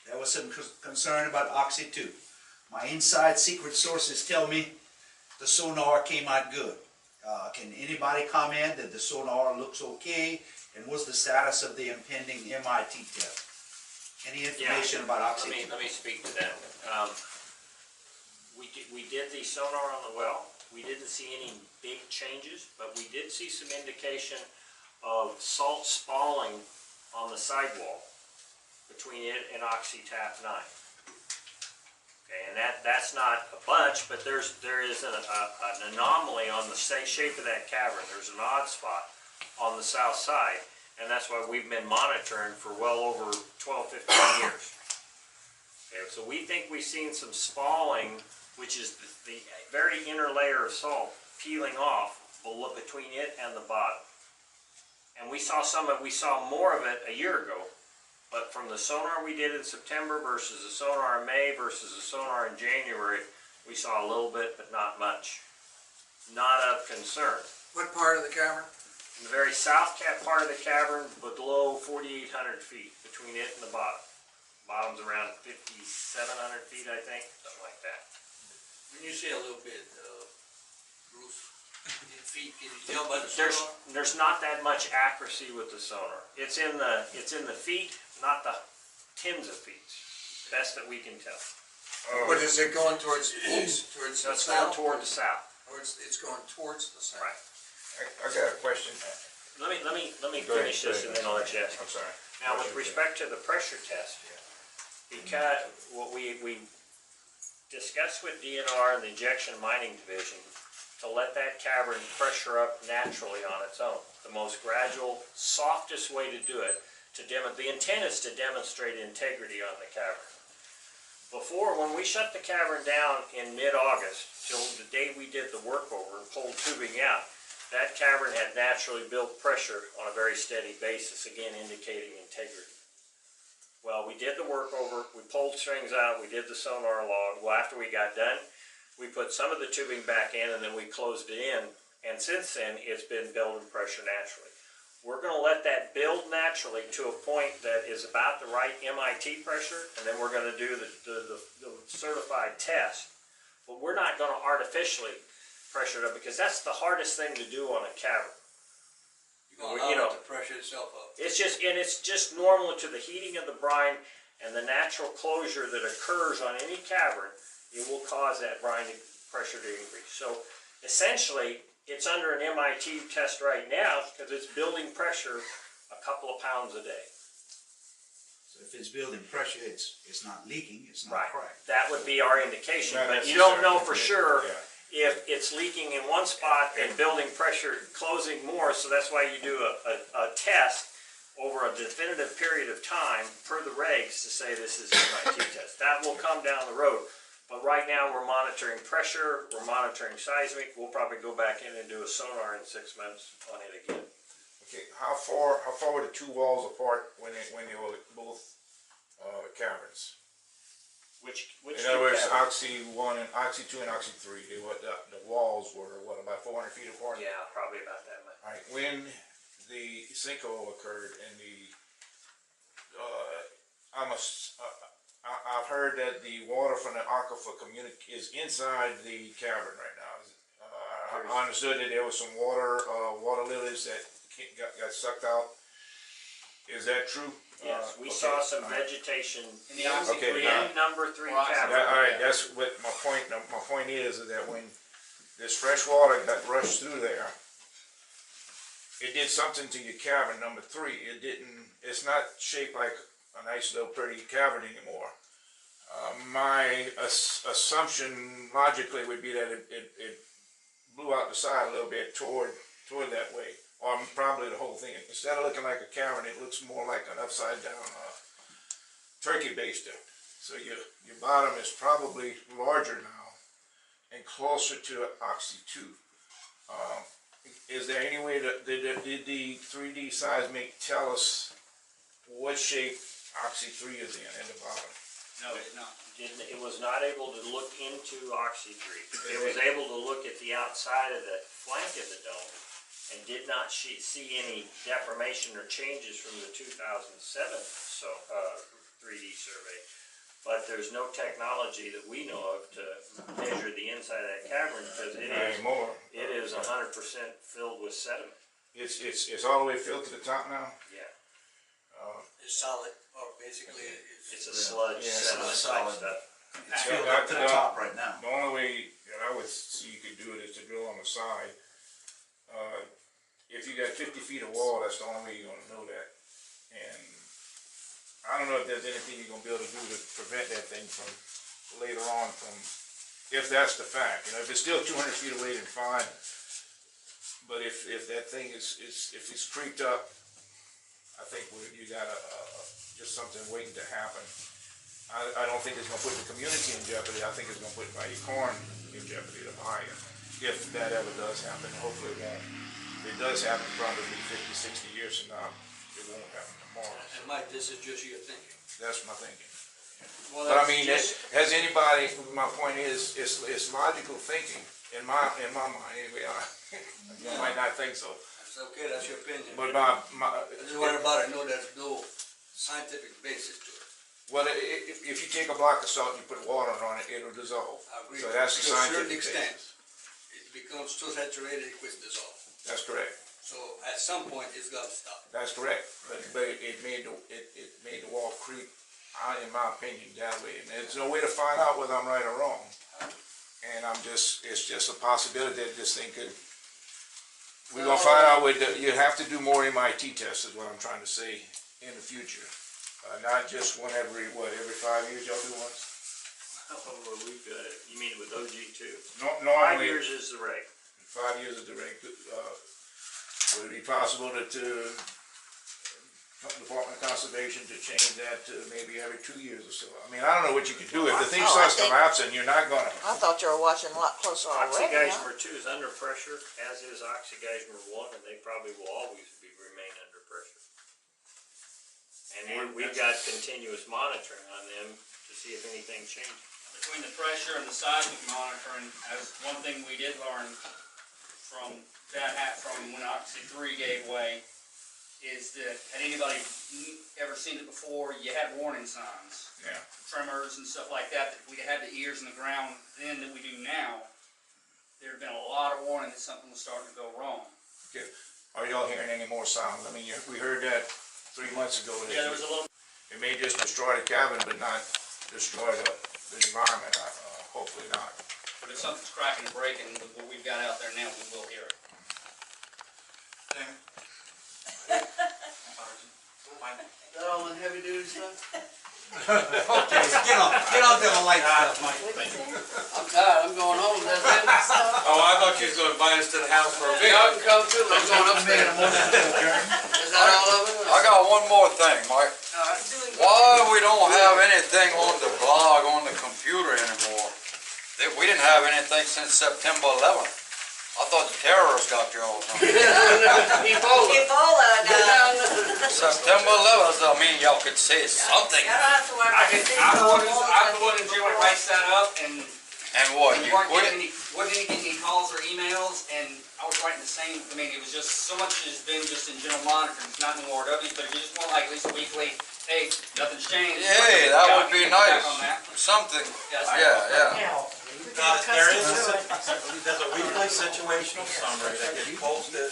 there was some concern about Oxy 2. My inside secret sources tell me the sonar came out good. Can anybody comment that the sonar looks okay? And what's the status of the impending MIT test? Any information about Oxy 2? Let me speak to that. We did the sonar on the well. We didn't see any big changes, but we did see some indication of salt spalling on the sidewall between it and Oxy Tap 9. Okay, and that's not a bunch, but there is an anomaly on the shape of that cavern. There's an odd spot on the south side, and that's why we've been monitoring for well over 12, 15 years. Okay, so we think we've seen some spalling, which is the very inner layer of salt peeling off between it and the bottom. And we saw more of it a year ago, but from the sonar we did in September versus the sonar in May versus the sonar in January, we saw a little bit, but not much. Not of concern. What part of the cavern? In the very south part of the cavern, below 4,800 feet, between it and the bottom. Bottom's around 5,700 feet, I think, something like that. When you say a little bit, Bruce, in feet, can you tell by the sonar? There's not that much accuracy with the sonar. It's in the feet, not the tens of feet. Best that we can tell. But is it going towards the east, towards the It's south? going toward the south. Or it's going towards the south? Right. I got a question. Let me Go ahead, finish this and then I'll let you ask. I'm sorry. Now, with respect to the pressure test, because what we discussed with DNR and the Injection Mining Division to let that cavern pressure up naturally on its own. The most gradual, softest way to do it, the intent is to demonstrate integrity on the cavern. Before, when we shut the cavern down in mid-August, till the day we did the workover and pulled tubing out, that cavern had naturally built pressure on a very steady basis, again indicating integrity. Well, we did the workover, we pulled strings out, we did the sonar log. Well, after we got done, we put some of the tubing back in and then we closed it in. And since then, it's been building pressure naturally. We're going to let that build naturally to a point that is about the right MIT pressure, and then we're going to do the certified test. But we're not going to artificially pressure it up because that's the hardest thing to do on a cavern. You're going to allow it to pressure itself up. It's just normal to the heating of the brine and the natural closure that occurs on any cavern. It will cause that brine pressure to increase. So essentially, it's under an MIT test right now because it's building pressure a couple of pounds a day. So if it's building pressure, it's not leaking, it's not Right. cracked. That would be our indication, Not but you don't know necessarily. for sure Yeah. if it's leaking in one spot and building pressure closing more. So that's why you do a test over a definitive period of time per the regs to say this is an MIT test. That will come down the road. But right now we're monitoring pressure, we're monitoring seismic. We'll probably go back in and do a sonar in 6 months on it again. Okay, how far were the two walls apart when they were both caverns? Which In other words, cavern? Oxy 1 and Oxy 2 and Oxy 3, the walls were about 400 feet apart? Yeah, probably about that much. All right, when the sinkhole occurred and I've heard that the water from the aquifer is inside the cavern right now. I understood that there was some water lilies that got sucked out. Is that true? Yes, we okay, saw some all right. vegetation In the Oxy Okay, three, now- in number 3 Well, cavern. All right, that's what my point. My point is that when this fresh water got rushed through there, it did something to your cavern number 3. It didn't. It's not shaped like a nice little pretty cavern anymore. My assumption logically would be that it blew out the side a little bit toward that way, or probably the whole thing. Instead of looking like a cavern, it looks more like an upside down turkey baster. So your bottom is probably larger now and closer to Oxy 2. Is there any way that did the 3D seismic tell us what shape Oxy 3 is in the bottom? no, it's not. It was not able to look into Oxy 3. It was able to look at the outside of the flank of the dome and did not see any deformation or changes from the 2007 3D survey. but there's no technology that we know of to measure the inside of that cavern, because it is 100% filled with sediment. It's all the way filled to the top now? Yeah. It's solid, or basically It's a sludge, Yeah, sediment it's type solid. stuff. It's filled up to the top right now. The only way that I would see you could do it is to drill on the side. If you got 50 feet of wall, that's the only way you're gonna know that. And I don't know if there's anything you're gonna be able to do to prevent that thing from later on from, if that's the fact. You know, if it's still 200 feet away, then fine. But if that thing if it's creeked up, I think you got just something waiting to happen. I don't think it's gonna put the community in jeopardy. I think it's gonna put Bayou Corne in jeopardy to buy it, if that ever does happen. Hopefully it won't. If it does happen, probably 50, 60 years from now, it won't happen tomorrow. And Mike, this is just your thinking. That's my thinking. Well, But I that's mean, just- has anybody, my point is, it's logical thinking, in my mind, anyway. You might not think so. That's okay, that's your opinion. But I just worry about it, know there's no scientific basis to it. well, if you take a block of salt and you put water on it, it'll dissolve. I agree. So that's the To a certain scientific extent, basis. it becomes too saturated, it quits dissolve. That's correct. So at some point, it's gotta stop. That's correct. But it made the wall creep, in my opinion, that way. And there's no way to find out whether I'm right or wrong. And it's just a possibility that this thing could, we're gonna find out you have to do more MIT tests is what I'm trying to say in the future. Not just one every 5 years, y'all do one? Oh, we've got it. You mean with OG too? No, 5 years is the rate. 5 years is the rate. Would it be possible to Department of Conservation to change that to maybe every 2 years or so? I mean, I don't know what you can do. If the thing starts collapsing, you're not gonna. I thought you were watching a lot closer already. Oxygeismer 2 is under pressure, as is oxygeismer 1, and they probably will always remain under pressure. And we've got continuous monitoring on them to see if anything changes. Between the pressure and the seismic monitoring, as one thing we did learn from from when Oxy 3 gave way, is that had anybody ever seen it before, you had warning signs. Yeah. Tremors and stuff like that, if we had the ears in the ground then that we do now, there'd been a lot of warning that something was starting to go wrong. Okay. Are y'all hearing any more sounds? I mean, we heard that 3 months ago. Yeah, there was a little. It may just destroy the cabin, but not destroy the environment. Hopefully not. But if something's cracking and breaking with what we've got out there now, we will hear it. That all in heavy duty stuff? Okay, get on to the light stuff, Mike. I'm tired, I'm going home, that's it. Oh, I thought you was gonna invite us to the house for a beer. Y'all can come too, I'm going upstairs. Is that all of it? I got one more thing, Mike. Why we don't have anything on the blog, on the computer anymore? We didn't have anything since September 11th. I thought the terrorists got you all. Ebola. September 11th, I mean, y'all could say something. I'm the one that Jimmy writes that up, and And what, you quit? wasn't getting any calls or emails, and I was writing the same. I mean, it was just so much has been just in general monitoring. It's not in more W's, but if you just want like at least a weekly, hey, nothing's changed. Hey, that would be Get back nice. on that. Something. Yes. Yeah. There's a weekly situational summary that gets posted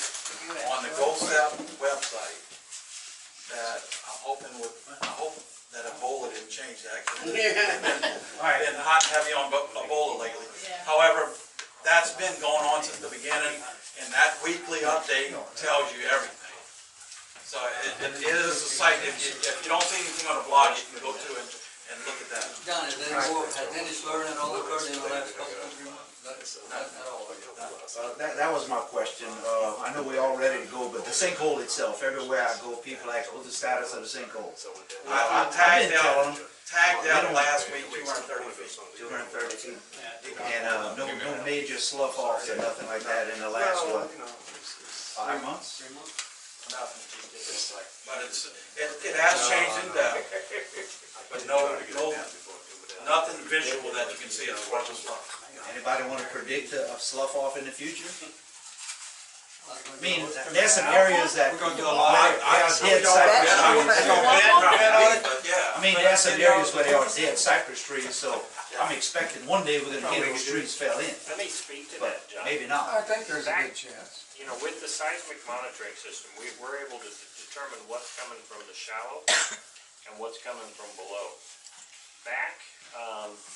on the GoStep website that I hope that Ebola didn't change that. 'Cause they've been hot and heavy on Ebola lately. However, that's been going on since the beginning, and that weekly update tells you everything. So it is a site, if you don't see anything on the blog, you can go to it and look at that. John, has any slurring at all occurred in the last couple of months? Not at all. That was my question. I know we're all ready to go, but the sinkhole itself, everywhere I go, people ask, what's the status of the sinkhole? I tagged out last week 230 feet. 230 feet. And no major slough offs or nothing like that in the last, what, 5 months? 3 months? But it has changed in depth, but nothing visual that you can see as far as the stuff. Anybody want to predict a slough off in the future? I mean, there's some areas that. We're gonna do a lot. Dead sites. But yeah, I mean, there's some areas where there are dead cypress trees, so I'm expecting one day we're gonna hear those trees fell in, Let me speak to but that, John. maybe not. I think there's a good chance. You know, with the seismic monitoring system, we're able to determine what's coming from the shallow and what's coming from below. Back,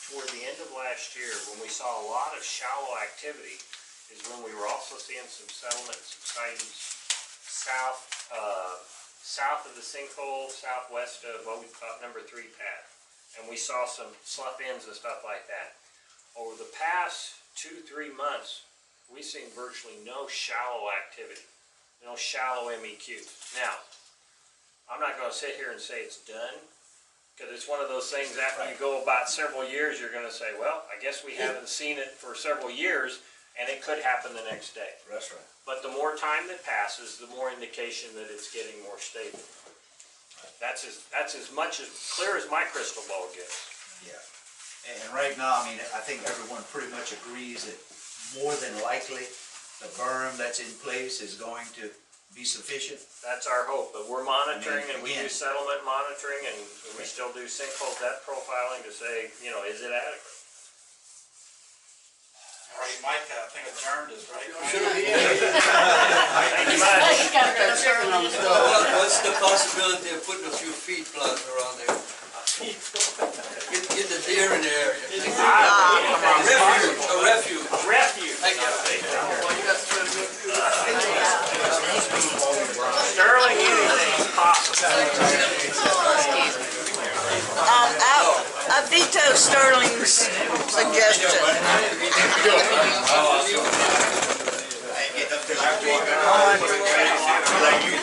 toward the end of last year, when we saw a lot of shallow activity, is when we were also seeing some settlement subsidence south of the sinkhole, southwest of what we call number 3 pad. And we saw some slough ends and stuff like that. Over the past 2-3 months, we've seen virtually no shallow activity, no shallow MEQs. Now, I'm not gonna sit here and say it's done, because it's one of those things after you go about several years, you're gonna say, well, I guess we haven't seen it for several years, and it could happen the next day. That's right. But the more time that passes, the more indication that it's getting more stable. That's as much as clear as my crystal ball gets. Yeah. And right now, I mean, I think everyone pretty much agrees that more than likely, the berm that's in place is going to be sufficient. That's our hope, but we're monitoring, and we do again- settlement monitoring, and we still do sinkhole depth profiling to say, you know, is it adequate? All right, Mike, I think adjourned is right. Thank you much. What's the possibility of putting a few feed plots around there? Get the deer in the area. A refuge. Refuge. Thank you. Sterling, anything is possible. I veto Sterling's suggestion. Like you